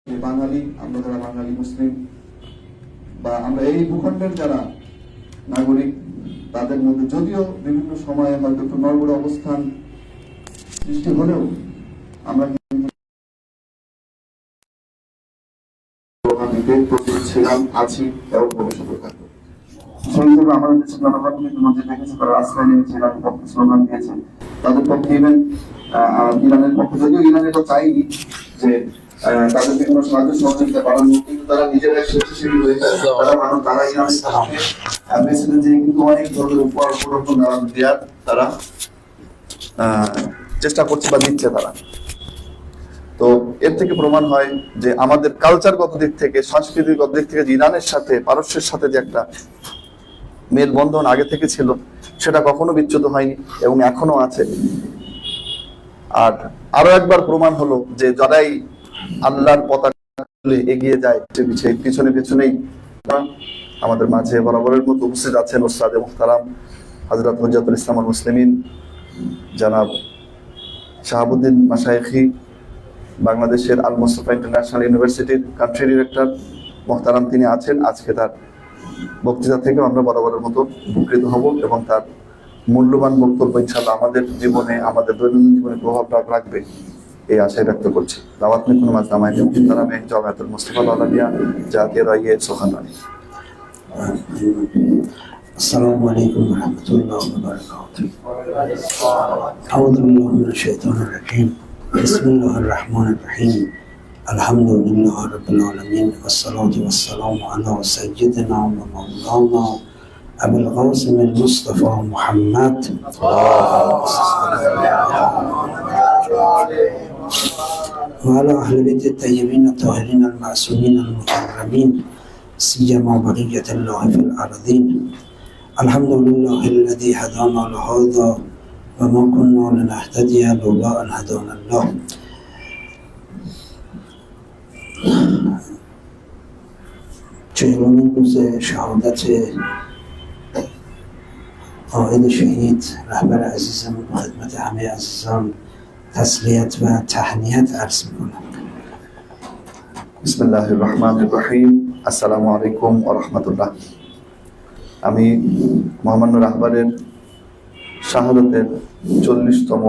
বাঙালি, আমরা যারা বাঙালি মুসলিম বা আমরা এই ভূখণ্ডের যারা নাগরিক, তাদের মধ্যে যদিও বিভিন্ন সময়ে হয়তো একটু নড়বড়ে অবস্থান সৃষ্টি হলেও আমরা ছিলাম, আছি এবং ভবিষ্যতে থাকবো। সেই হিসেবে আমাদের দেশের জনগণ কিন্তু মধ্যে দেখেছে তারা রাস্তায় নেমেছে, ইরানের পক্ষে স্লোগান দিয়েছে। তাদের পক্ষে ইভেন ইরানের পক্ষে, যদিও ইরান এটা চাইনি যে তাদেরকে কোনো সাহায্য সহযোগিতা পাঠানো, কিন্তু তারা নিজেরা স্বেচ্ছাসেবী হয়ে তারা ইরানের পক্ষে প্রেসিডেন্ট যে কিন্তু অনেক ধরনের উপহার দেওয়ার তারা চেষ্টা করছে বা দিচ্ছে তারা। তো এর থেকে প্রমাণ হয় যে আমাদের কালচারগত দিক থেকে, সাংস্কৃতিকগত দিক থেকে ইরানের সাথে পারস্যের সাথে যে একটা মেলবন্ধন আগে থেকে ছিল, সেটা কখনো বিচ্যুত হয়নি এবং এখনো আছে। আর আরো একবার প্রমাণ হলো যে যারাই আল্লাহর পতাকা এগিয়ে যায়, পিছনে পিছনেই আমাদের মাঝে বরাবরের মতো উপস্থিত আছেন ওস্তাদে মুহতারাম হযরত হুজ্জাতুল ইসলাম আল মুসলিমিন জনাব শাহাবুদ্দিন মাশায়েখি, বাংলাদেশের আল মুস্তাফা ইন্টারন্যাশনাল ইউনিভার্সিটির কান্ট্রি ডিরেক্টর মুহতারাম তিনি আছেন। আজকে তার বক্তৃতা থেকে আমরা বরাবরের মতো উপকৃত হব এবং তার মূল্যবান বক্তব্য ইনশাআল্লাহ আমাদের জীবনে, আমাদের দৈনন্দিন জীবনে প্রভাব রাখবে এই আশায় ব্যক্ত করছি। দাওয়াত में कुन मजदामा है कि तरह में जमातुल मुस्तफा वालिया जाके रहिए सुखानी। अस्सलामु अलैकुम व रहमतुल्लाहि व बरकातुहू। अऊज़ु बिल्लाहि मिनश शैतानिर रजीम। बिस्मिल्लाहिर रहमानिर रहीम। अल्हम्दुलिल्लाहि रब्बिल आलमीन वस्सलातु वस्सलामु अला सय्यिदिना व मौलाना अबुल क़ासिम अल मुस्तफा मुहम्मद وعلى أهل بيت الطيبين الطاهرين المعصومين المكرمين سيما بقية الله في الأرضين. الحمد لله الذي هدانا لهذا وما كنا لنهتدي لولا أن هدانا الله. چهلمین روز شهادت قائد شهید رهبر عزیزمون به خدمت همه عزیزان تسلیت و تهنیت عرض میکنم. বিসমিল্লাহির রহমানির রহিম। আসসালামু আলাইকুম ওয়া রাহমাতুল্লাহ। আমি মহামান্য রাহবারের শাহাদাতের 40তম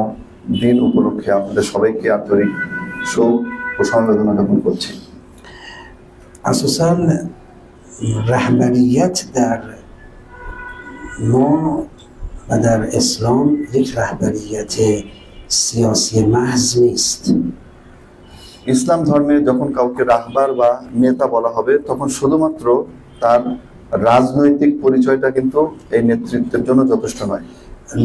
দিন উপলক্ষে আপনাদের সবাইকে আন্তরিক শোক ও সমবেদনা জ্ঞাপন করছি। اساساً رهبریت در ما و در اسلام یک رهبریت سیاسی محض نیست. ইসলাম ধর্মে যখন কাউকে রাহবার বা নেতা বলা হবে, তখন শুধুমাত্র তার রাজনৈতিক পরিচয়টা কিন্তু এই নেতৃত্বের জন্য যথেষ্ট নয়।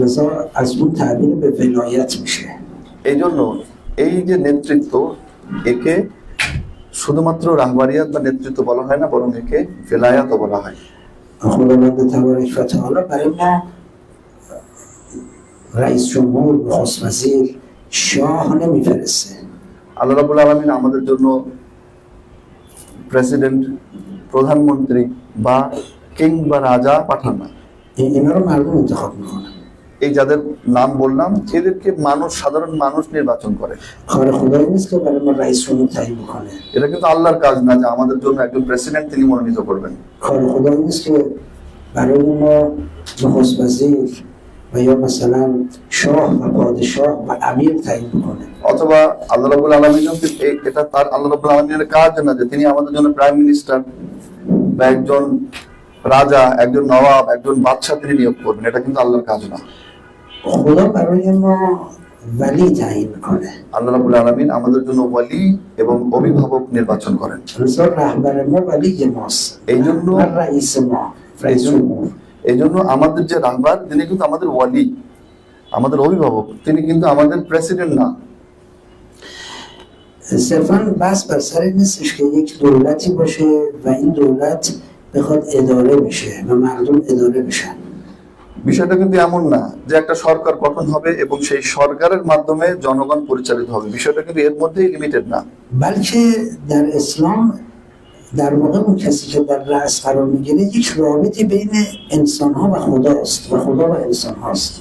لذا از اون تعبیر به ولایت میشه. এই জন্য এই যে নেতৃত্ব, একে শুধুমাত্র রাহবারিয়াত বা নেতৃত্ব বলা হয় না, বরং একে ভেলায়াতও বলা হয়। خداوند تبارک و تعالی برای ما رئیس جمهور، نخست وزیر، شاه نمیفرسته. আল্লাহ রাব্বুল আলামিন আমাদের জন্য প্রেসিডেন্ট, প্রধানমন্ত্রী বা কিং বা রাজা পাঠান না। اینا رو مردم انتخاب میکنن. এই যাদের নাম বললাম, এদেরকে মানুষ, সাধারণ মানুষ নির্বাচন করে। کار خدایی نیست که برای ما رئیس جمهور تعیین بکنه. এটা কিন্তু আল্লাহর কাজ না যে আমাদের জন্য একজন প্রেসিডেন্ট তিনি মনোনীত করবেন। کار خدایی نیست که برای ما نخست وزیر و یا مثلا شاه و پادشاه و امیر تعیین بکنه. অথবা আল্লাহ রাব্বুল আলামিন, এটা তার আল্লাহ রাব্বুল আলামিনের কাজ না যে তিনি আমাদের জন্য প্রাইম মিনিস্টার বা একজন রাজা, একজন নবাব, একজন বাদশাহ তিনি নিয়োগ করবেন। এটা কিন্তু আল্লাহর কাজ না। خدا برای ما ولی تعیین میکنه. আল্লাহ রাব্বুল আলামিন আমাদের জন্য ওয়ালি এবং অভিভাবক নির্বাচন করেন। مثلا رهبر ما ولی ماست. এই জন্য رئیس ما رئیس جمهور. এই জন্য আমাদের যে রাহবার, তিনি কিন্তু আমাদের ওয়ালি, আমাদের অভিভাবক, তিনি কিন্তু আমাদের প্রেসিডেন্ট না। صرفا بس بر سر نیستش که یک دولتی باشه و این دولت بخواد اداره بشه و مردم اداره بشن. বিষয়টা কিন্তু এমন না যে একটা সরকার গঠন হবে এবং সেই সরকারের মাধ্যমে জনগণ পরিচালিত হবে। বিষয়টা কিন্তু এর মধ্যেই লিমিটেড না। بلکه در اسلام در واقع اون کسی که در رأس قرار میگیره یک رابطی بین انسان ها و خداست و خدا و انسان هاست.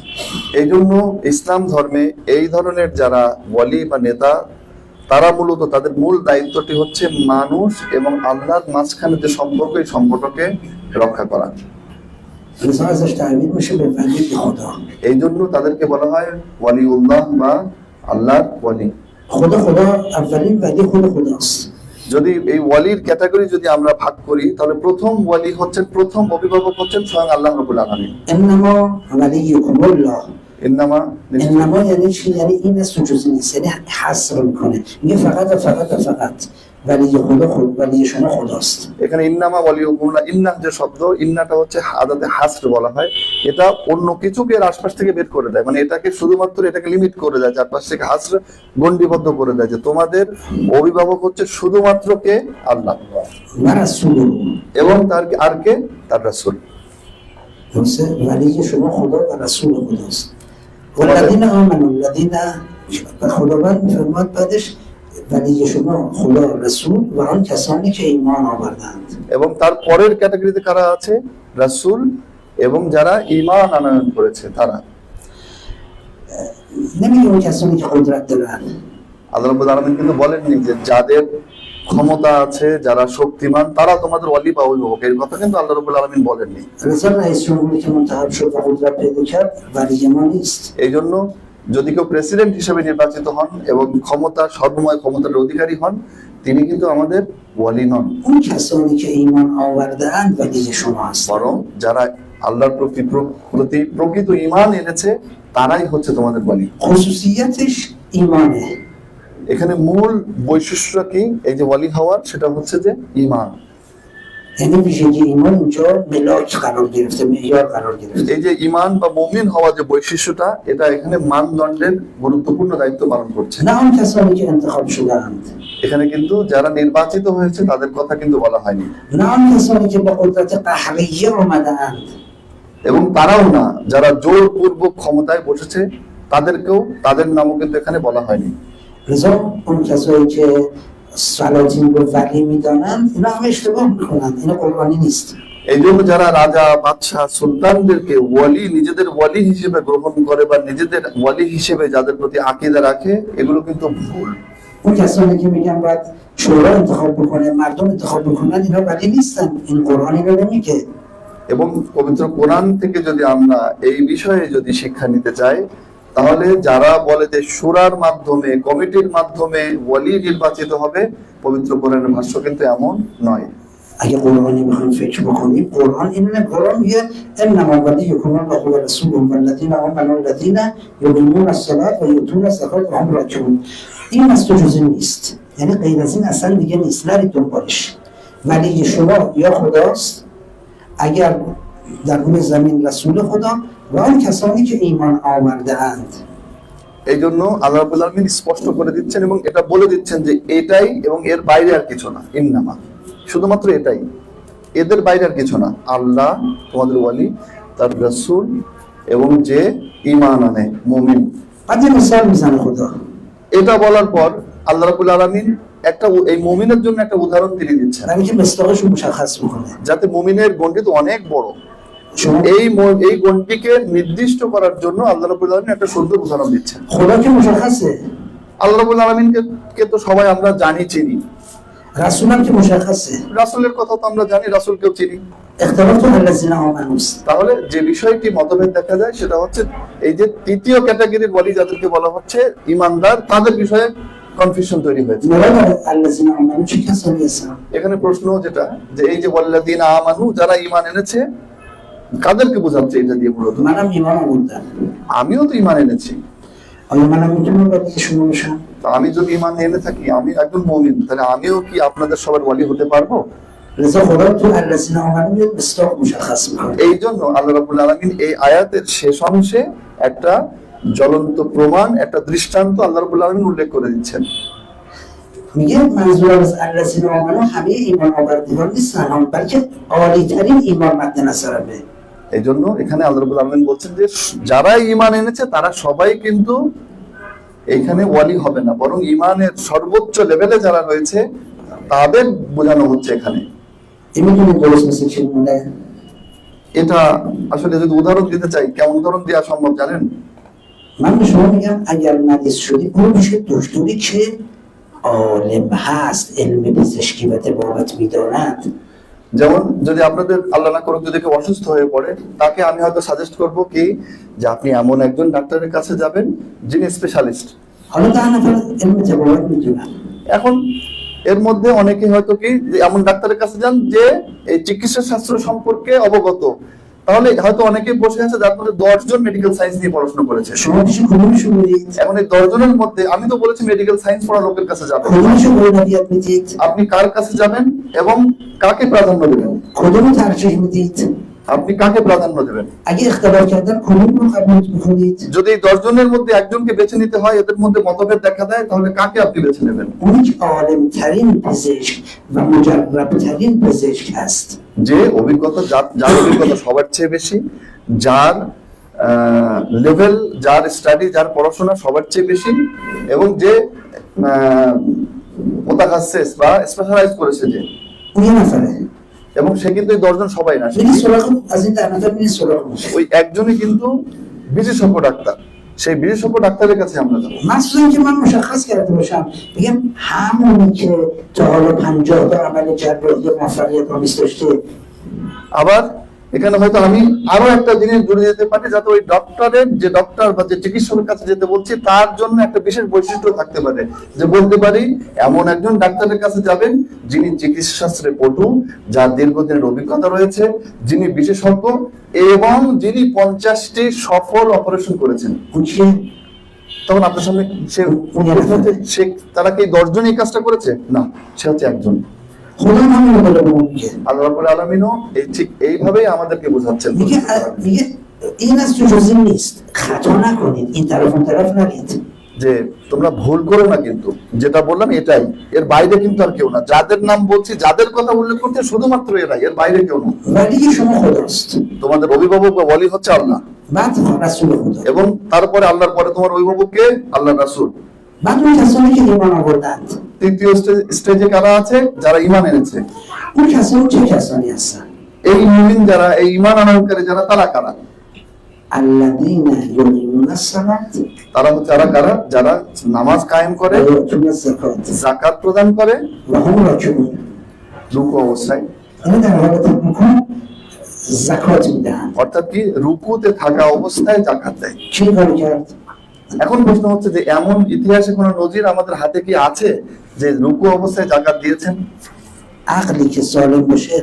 এই জন্য ইসলাম ধর্মে এই ধরনের যারা ওয়ালি বা নেতা তারা মূলত তাদের মূল দায়িত্বটি হচ্ছে মানুষ এবং আল্লাহর মাঝখানে যে সম্পর্ক, এই সম্পর্ককে রক্ষা করা। الإنسان ازش تعبیر میشه به ولی خدا. এই জন্য তাদেরকে বলা হয় ওয়ালিউল্লাহ বা আল্লাহর ওয়ালি। خدا اولین ولی خود خداست. যদি এই ওয়ালির ক্যাটাগরি যদি আমরা ভাগ করি, তাহলে প্রথম ওয়ালি হচ্ছেন, প্রথম অভিভাবক হচ্ছেন স্বয়ং আল্লাহ রাব্বুল আলামিন। انما ولیکم الله. ইন্নামা انما یعنی چی؟ یعنی این است و جزئی نیست، یعنی حصر میکنه، میگه فقط و فقط و فقط ولی خدا ولی شما خداست. এখানে ইন্নামা ওয়ালিউকুমনা, ইন্নাহ যে শব্দ, ইন্নাটা হচ্ছে আদাতে হাসর বলা হয়। এটা অন্য কিছুকে এর আশপাশ থেকে বের করে দেয়, মানে এটাকে শুধুমাত্র এটাকে লিমিট করে দেয়, চারপাশ থেকে হাসর গণ্ডিবদ্ধ করে দেয় যে তোমাদের অভিভাবক হচ্ছে শুধুমাত্র কে? আল্লাহ و رسول. এবং তার আর কে? তার রাসূল। درسته؟ ولی شما خدا و رسول خداست. والذین آمنوا الذین خداوند میفرماد بعدش ولی شما خدا رسول و آن کسانی که ایمان آوردند. এবং তার পরের ক্যাটাগরিতে কারা আছে? রাসূল এবং যারা ঈমান আনয়ন করেছে তারা। نمیگه اون کسانی که قدرت دارن. আল্লাহ রাব্বুল আলামিন কিন্তু বলেননি যে যাদের ক্ষমতা আছে, যারা শক্তিমান, তারা তোমাদের ওয়ালি বা অভিভাবক, এর কথা কিন্তু আল্লাহ রাব্বুল আলামিন বলেননি। رضا رئیس جمهوری که منتخب شد و قدرت پیدا کرد ولی ما نیست. এই জন্য যদি কেউ প্রেসিডেন্ট হিসেবে নির্বাচিত হন এবং ক্ষমতা সর্বময় ক্ষমতার অধিকারী হন, তিনি কিন্তু আমাদের ওয়ালি নন। اون کسانی که ایمان آوردند ولی شما هست. বরং যারা আল্লাহর প্রতি প্রকৃত ঈমান এনেছে তারাই হচ্ছে তোমাদের ওয়ালি। خصوصیتش ایمانه. এখানে মূল বৈশিষ্ট্য কি এই যে ওয়ালি হওয়ার? সেটা হচ্ছে যে ঈমান। یعنی ویژگی ایمان اونجا ملاک قرار گرفته، معیار قرار گرفته. এই যে ঈমান বা মুমিন হওয়া যে বৈশিষ্ট্যটা, এটা এখানে মানদণ্ডের গুরুত্বপূর্ণ দায়িত্ব পালন করছে। نه آن کسانی که انتخاب شدند، এখানে কিন্তু যারা নির্বাচিত হয়েছে তাদের কথা কিন্তু বলা হয়নি, نه آن کسانی که به قدرت قهریه آمده‌اند. এবং তারাও না যারা জোরপূর্বক ক্ষমতায় বসেছে তাদেরকেও, তাদের নামও কিন্তু এখানে বলা হয়নি। لذا اون کسانی که سلاطین رو ولی میدانند اینا هم اشتباه میکنند، اینا قربانی نیست. এই জন্য যারা রাজা, বাদশাহ, সুলতানদেরকে ওয়ালি, নিজেদের ওয়ালি হিসেবে গ্রহণ করে বা নিজেদের ওয়ালি হিসেবে যাদের প্রতি আকীদা রাখে, এগুলো কিন্তু ভুল। اون کسانی که میگن باید شورا انتخاب بکنه، مردم انتخاب بکنن، اینا ولی نیستن، این قرآنی رو نمیگه. এবং পবিত্র কোরআন থেকে যদি আমরা এই বিষয়ে যদি শিক্ষা নিতে চাই, তাহলে যারা বলে যে শুরার মাধ্যমে, কমিটির মাধ্যমে ওয়ালি নির্বাচিত হবে, পবিত্র কোরআনের ভাষ্য কিন্তু এমন নয়। اگه قرآنی بخوایم فکر بکنیم، قرآن اینه، قرآن میگه انما ولیکم الله و رسوله والذین آمنوا الذین یقیمون الصلاة و یؤتون الزکاة و هم راکعون. این از تو جزئی نیست، یعنی غیر از این اصلا دیگه نیست، نرید دنبالش. ولی شما یا خداست اگر در روی زمین رسول خدا و آن کسانی که ایمان آورده اند. এই জন্য আল্লাহ রাব্বুল আলামিন স্পষ্ট করে দিচ্ছেন এবং এটা বলে দিচ্ছেন যে এটাই এবং এর বাইরে আর কিছু না। ইন্নামা, শুধুমাত্র এটাই, এদের বাইরে আর কিছু না। আল্লাহ তোমাদের ওয়ালি, তার রাসূল এবং যে ঈমান আনে মুমিন। بعد مثال میزنه خدا. এটা বলার পর আল্লাহ রাব্বুল আলামিন একটা এই মুমিনের জন্য একটা উদাহরণ তিনি দিচ্ছেন, برای اینکه مصداقش رو مشخص میکنه. যাতে মুমিনের গণ্ডি তো অনেক বড়, شما এই গণ্ডিকে নির্দিষ্ট করার জন্য আল্লাহ রাব্বুল আলামিন একটা সুন্দর উদাহরণ দিচ্ছেন। خدا که مشخصه، আল্লাহ রাব্বুল আলামিনকে তো সবাই আমরা জানি, চিনি। رسول هم که مشخصه. রাসূলের কথা তো আমরা জানি, রাসূলকেও চিনি। اختلاف تو الذین آمنوا است. তাহলে যে বিষয়টি মতভেদ দেখা যায় সেটা হচ্ছে এই যে তৃতীয় ক্যাটাগরির ওয়ালি যাদেরকে বলা হচ্ছে ঈমানদার, তাদের বিষয়ে কনফিউশন তৈরি হয়েছে। مراد الذین آمنوا چه کسانی هستند؟ এখানে প্রশ্ন যেটা যে এই যে ওয়াল্লাযীনা আমানু, যারা ঈমান এনেছে, কাদেরকে বোঝাচ্ছে এটা দিয়ে? মূলত منم ایمان آوردم. আমিও তো ঈমান এনেছি। آیا منم میتونم ولی شما بشم؟ তো আমি যদি ঈমান এনে থাকি, আমি একজন মুমিন, তাহলে আমিও কি আপনাদের সবার ওয়ালি হতে পারবো? لذا خدا تو الذین آمنوا یه مصداق مشخص میکنه. এই জন্য আল্লাহ রাব্বুল আলামিন এই আয়াতের শেষ অংশে একটা জ্বলন্ত প্রমাণ, একটা দৃষ্টান্ত আল্লাহ রাব্বুল আলামিন উল্লেখ করে দিচ্ছেন। میگه منظور از الذین آمنوا همه ایمان آوردگان نیستن، بلکه عالی ترین ایمان مد نظرمه. এই জন্য এখানে আল্লাহ রাব্বুল আলামিন বলছেন যে যারা ঈমান এনেছে তারা সবাই কিন্তু এখানে ওয়ালি হবে না, বরং ঈমানের সর্বোচ্চ লেভেলে যারা রয়েছে তাদের বোঝানো হচ্ছে এখানে। این میتونید درست مثل چی مونه؟ এটা আসলে যদি উদাহরণ দিতে চাই, কেমন উদাহরণ দেওয়া সম্ভব জানেন? من به شما میگم اگر مریض شدی برو پیش دکتری که عالم هست علم پزشکی و طبابت میداند، যেমন যদি আপনাদের আল্লাহ না করুক যদি কেউ অসুস্থ হয়ে পড়ে, তাকে আমি হয়তো সাজেস্ট করব কি যে আপনি এমন একজন ডাক্তারের কাছে যাবেন যিনি স্পেশালিস্ট। حالا 10 نفر علم طبابت میدونن، এখন এর মধ্যে অনেকে হয়তো কি যে এমন ডাক্তারের কাছে যান যে এই চিকিৎসা শাস্ত্র সম্পর্কে অবগত, তাহলে হয়তো অনেকে বসে আছে যার মধ্যে 10 জন মেডিকেল সায়েন্স নিয়ে পড়াশোনা করেছে। شما پیش کدومشو میرید؟ এখন এই 10 জনের মধ্যে আমি তো বলেছি মেডিকেল সায়েন্স পড়া লোকের কাছে যাবেন, کدومشو اولویت میدید؟ আপনি কার কাছে যাবেন এবং কাকে প্রাধান্য দেবেন? کدومو ترجیح میدید؟ আপনি কাকে প্রাধান্য দেবেন? اگه اختلاف کردن کدوم رو قبول میکنید؟ যদি এই 10 জনের মধ্যে একজনকে বেছে নিতে হয়, এদের মধ্যে মতভেদ দেখা দেয়, তাহলে কাকে আপনি বেছে নেবেন? اونی که عالم ترین پزشک و مجرب ترین پزشک هست، যে অভিজ্ঞতা যার অভিজ্ঞতা সবার চেয়ে বেশি, যার লেভেল, যার স্টাডি, যার পড়াশোনা সবার চেয়ে বেশি, এবং যে মোতাখাসিস বা স্পেশালাইজ করেছে যে, اون یه نفره. এবং সে কিন্তু এই 10 জন সবাই না, میری سراغ از این 10 نفر میری سراغ اون. ওই একজনই কিন্তু বিশেষজ্ঞ ডাক্তার। সেই বিশেষজ্ঞ ডাক্তারের কাছে আমরা যাবো। مخصوصا که من مشخص کرده باشم بگم همونی که تا حالا 50 تا عمل جراحی موفقیت آمیز داشته، আবার এখানে হয়তো আমি আরো একটা জিনিস জুড়ে যেতে পারি, যাতে ওই ডক্টরের যে ডক্টর বা যে চিকিৎসকের কাছে যেতে বলছি তার জন্য একটা বিশেষ বৈশিষ্ট্য থাকতে পারে, যে বলতে পারি এমন একজন ডাক্তারের কাছে যাবেন যিনি চিকিৎসা শাস্ত্রে পটু, যার দীর্ঘদিনের অভিজ্ঞতা রয়েছে, যিনি বিশেষজ্ঞ এবং যিনি 50টি সফল অপারেশন করেছেন। اون چیه؟ তখন আপনার সামনে সে তারা কি 10 জন এই কাজটা করেছে? না, সে হচ্ছে একজন। خدا همین رو داره به اون میگه. আল্লাহ রাব্বুল আলামিনও এই ঠিক এইভাবেই আমাদেরকে বোঝাচ্ছেন। میگه این از تو جزئی نیست، خطا نکنید، این طرف اون طرف نرید. যে তোমরা ভুল করো না, কিন্তু যেটা বললাম এটাই, এর বাইরে কিন্তু আর কেউ না। যাদের নাম বলছি, যাদের কথা উল্লেখ করতে শুধুমাত্র এরাই, এর বাইরে কেউ না। ولی شما خداست، তোমাদের অভিভাবক বা ওয়ালি হচ্ছে আল্লাহ, بعد رسول خدا، এবং তারপরে আল্লাহর পরে তোমার অভিভাবককে আল্লাহর রাসূল। بعد اون کسانی که ایمان آوردند. তৃতীয় স্টেজে কারা আছে? যারা ঈমান এনেছে। اون کسانی چه کسانی هستند؟ এই মুমিন যারা, এই ঈমান আনয়নকারী যারা, তারা কারা? الذين يقيمون الصلاة তারা হচ্ছে কারা? যারা নামাজ কায়েম করে, ويؤتون الزكاة যাকাত প্রদান করে, وهم راكعون. রুকু অবস্থায়, اینا در حالت رکوع زکات میدهند. অর্থাৎ কি রুকুতে থাকা অবস্থায় যাকাত দেয়। چه کاری کرد؟ এখন প্রশ্ন হচ্ছে যে এমন ইতিহাসে কোনো নজির আমাদের হাতে কি আছে যে রুকু অবস্থায় যাকাত দিয়েছেন? عقلی که سالم باشه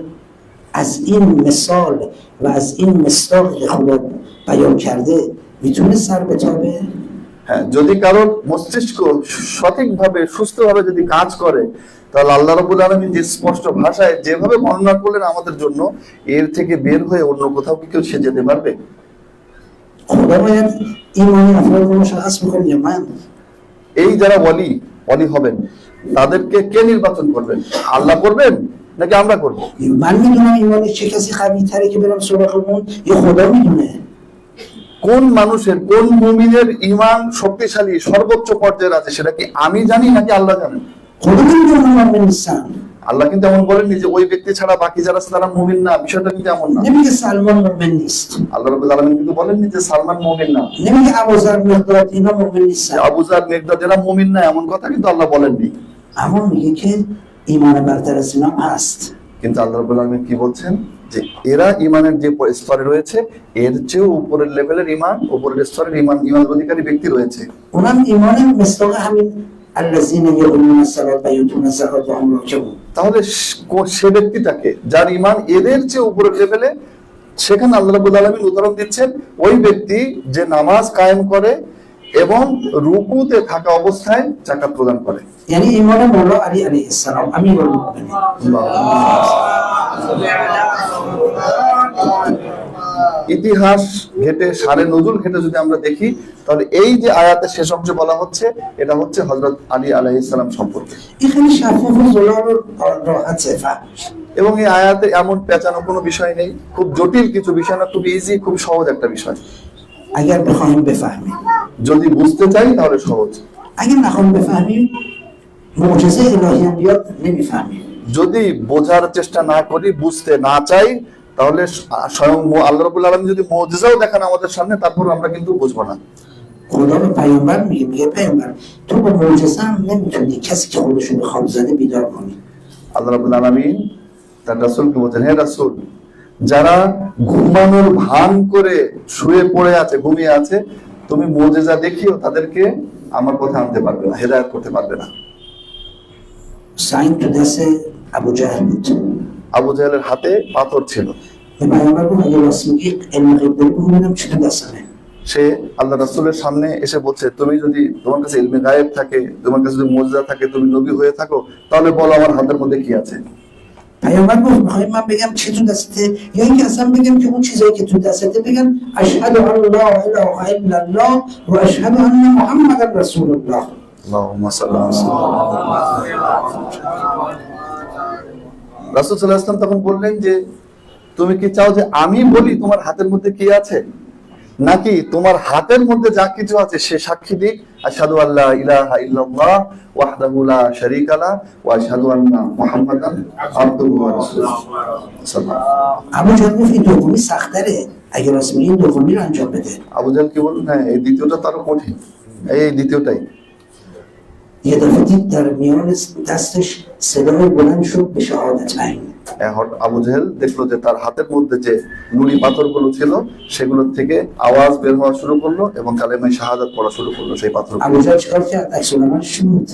از این مثال و از این مصداق که خدا بیان کرده میتونه سر بتابه. হ্যাঁ, যদি কারোর মস্তিষ্ক সঠিকভাবে সুস্থভাবে যদি কাজ করে, তাহলে আল্লাহ রাব্বুল আলামিন যে স্পষ্ট ভাষায় যেভাবে বর্ণনা করলেন আমাদের জন্য, এর থেকে বের হয়ে অন্য কোথাও কি কেউ সে যেতে পারবে? خدا باید ایمان افراد رو مشخص بکنه یا من؟ এই যারা ওয়ালি হবেন, তাদেরকে কে নির্বাচন করবেন? আল্লাহ করবেন নাকি আমরা করব? من میدونم ایمان چه کسی قوی تره که برم سراغ اون یا خدا میدونه؟ কোন মানুষের, কোন মুমিনের ঈমান শক্তিশালী সর্বোচ্চ পর্যায়ে আছে, সেটা কি আমি জানি নাকি আল্লাহ জানেন? خدا میدونه من نیستم. আল্লাহ কিন্তু এমন বলেননি যে ওই ব্যক্তি ছাড়া বাকি যারা আছে তারা মুমিন না, বিষয়টা কিন্তু এমন না। نمیگه سلمان مؤمن نیست، আল্লাহ রাব্বুল আলামিন কিন্তু বলেননি যে সালমান মুমিন না, نمیگه ابوذر مقداد اینا مؤمن نیستن، আবু যার, মিকদাদ এরা মুমিন না, এমন কথা কিন্তু আল্লাহ বলেননি। اما میگه که ایمان برتر از اینا هست. কিন্তু আল্লাহ রাব্বুল আলামিন কি বলছেন? যে এরা ঈমানের যে স্তরে রয়েছে, এর চেয়েও উপরের লেভেলের ঈমান, উপরের স্তরের ঈমানের অধিকারী ব্যক্তি রয়েছে। اونم ایمان مصداق همین الذين يقيمون الصلاة ويؤتون الزكاة وهم راكعون. তাহলে সে ব্যক্তিটাকে যার ঈমান এদের চেয়ে উপরের লেভেলে, সেখানে আল্লাহ রাব্বুল আলামিন উদাহরণ দিচ্ছেন ওই ব্যক্তি যে নামাজ কায়েম করে এবং রুকুতে থাকা অবস্থায় যাকাত প্রদান করে। یعنی ایمان مولا علی علیه السلام امیر المؤمنین. ইতিহাস ঘেটে, সারে নজুল ঘেটে যদি আমরা দেখি, তাহলে এই যে আয়াতের শেষ অংশে বলা হচ্ছে, এটা হচ্ছে হযরত আলী আলাইহিস সালাম সম্পর্কে। این خیلی شفاف و زلال و راحت فهم میشه. এবং এই আয়াতে এমন পেঁচানো কোনো বিষয় নেই, খুব জটিল কিছু বিষয় না, খুব ইজি, খুব সহজ একটা বিষয়। اگر بخوایم بفهمیم، যদি বুঝতে চাই তাহলে সহজ। اگر نخوایم بفهمیم معجزه الهی هم بیاد نمیفهمیم. যদি বোঝার চেষ্টা না করি, বুঝতে না চাই, তাহলে স্বয়ং আল্লাহ রাব্বুল আলামিন যদি মুজিজাও দেখান আমাদের সামনে, তারপর আমরা কিন্তু বুঝবো না। خدا به پیامبر میگه پیامبر تو با معجزه هم نمیتونی کسی که خودشو به خواب زده بیدار کنی. আল্লাহ রাব্বুল আলামিন তার রাসূলকে বলছেন, হে রাসূল, যারা ঘুমানোর ভান করে শুয়ে পড়ে আছে, ঘুমিয়ে আছে, তুমি মুজিজা দেখিও, তাদেরকে আমার পথে আনতে পারবে না, হেদায়েত করতে পারবে না। سنگ تو دست ابو جهل بود. আবু জাহেলের হাতে পাথর ছিল। به پیامبر گفت اگه راست میگی علم غیب داری بگو ببینم چی تو دستمه. সে আল্লাহ রাসূলের সামনে এসে বলছে, তুমি যদি তোমার কাছে ইলমে গায়েব থাকে, তোমার কাছে যদি মুজিজা থাকে, তুমি নবী হয়ে থাকো, তাহলে বলো আমার হাতের মধ্যে কি আছে। پیامبر گفت میخوای من بگم چی تو دسته یا اینکه اصلا بگم که اون چیزایی که تو دسته بگم اشهد ان لا اله الا الله و اشهد ان محمد رسول الله. আল্লাহুম্মা সাল্লি আলা রাসূল সাল্লাল্লাহু আলাইহি ওয়াসাল্লাম তখন বললেন যে, তুমি কি চাও যে আমি বলি তোমার হাতের মধ্যে কি আছে, নাকি তোমার হাতের মধ্যে যা কিছু আছে সে সাক্ষী দিক আশহাদু আল্লা ইলাহা ইল্লাল্লাহ ওয়াহদাহু লা শারীকা লা ওয়া আশহাদু আন্না মুহাম্মাদান আবদুহু ওয়া রাসূলুহু সাল্লাল্লাহু। ابو جهل گفت این دومی سخت‌تره اگه راست میگی این دومی رو انجام بده. আবু জাহেল কি বলল, হ্যাঁ এই দ্বিতীয়টা তো আরো কঠিন, এই দ্বিতীয়টাই। یه دفعه دید در میان دستش صدای بلند شد به شهادتین. এখন আবু জাহেল দেখলো যে তার হাতের মধ্যে যে নুড়ি পাথরগুলো ছিল সেগুলোর থেকে আওয়াজ বের হওয়া শুরু করলো এবং কালেমায়ে শাহাদাত পড়া শুরু করলো সেই পাথরগুলো। ابو جهل چیکار کرد؟ عکس العملش چی بود؟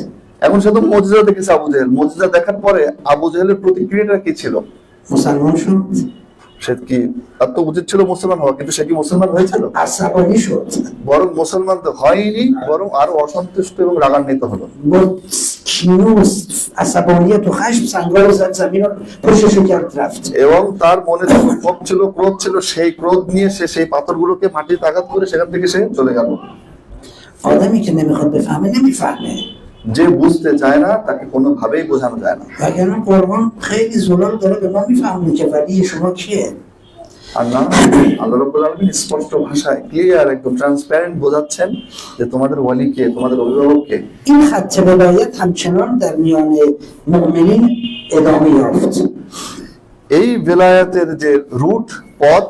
এখন সে তো মুজিজা দেখেছে আবু জাহেল, মুজিজা দেখার পরে আবু জাহেলের প্রতিক্রিয়াটা কি ছিল? مسلمان شد؟ সে কি, তার তো উচিত ছিল মুসলমান হওয়া, কিন্তু সে কি মুসলমান হয়েছিল? عصبانی شد. বরং মুসলমান তো হয়নি, বরং আরো অসন্তুষ্ট এবং রাগান্বিত হলো। با کینه و عصبانیت و خشم سنگار زد زمین رو پشتشو کرد رفت. এবং তার মনে যে ক্ষোভ ছিল, ক্রোধ ছিল, সেই ক্রোধ নিয়ে সে সেই পাথরগুলোকে মাটিতে আঘাত করে সেখান থেকে সে চলে গেল। آدمی که نمیخواد بفهمه نمیفهمه. যে বুঝতে চায় না তাকে কোনোভাবেই বোঝানো যায় না। وگرنه قرآن خیلی زلال داره به ما میفهمونه که ولی شما کیه. আর না, আল্লাহ রাব্বুল আলামিন স্পষ্ট ভাষায় ক্লিয়ার একদম ট্রান্সপারেন্ট বোঝাচ্ছেন যে তোমাদের ওয়ালি কে, তোমাদের অভিভাবক কে। این خط ولایت همچنان در میان مؤمنین ادامه یافت. এই বেলায়াতের যে রুট পথ,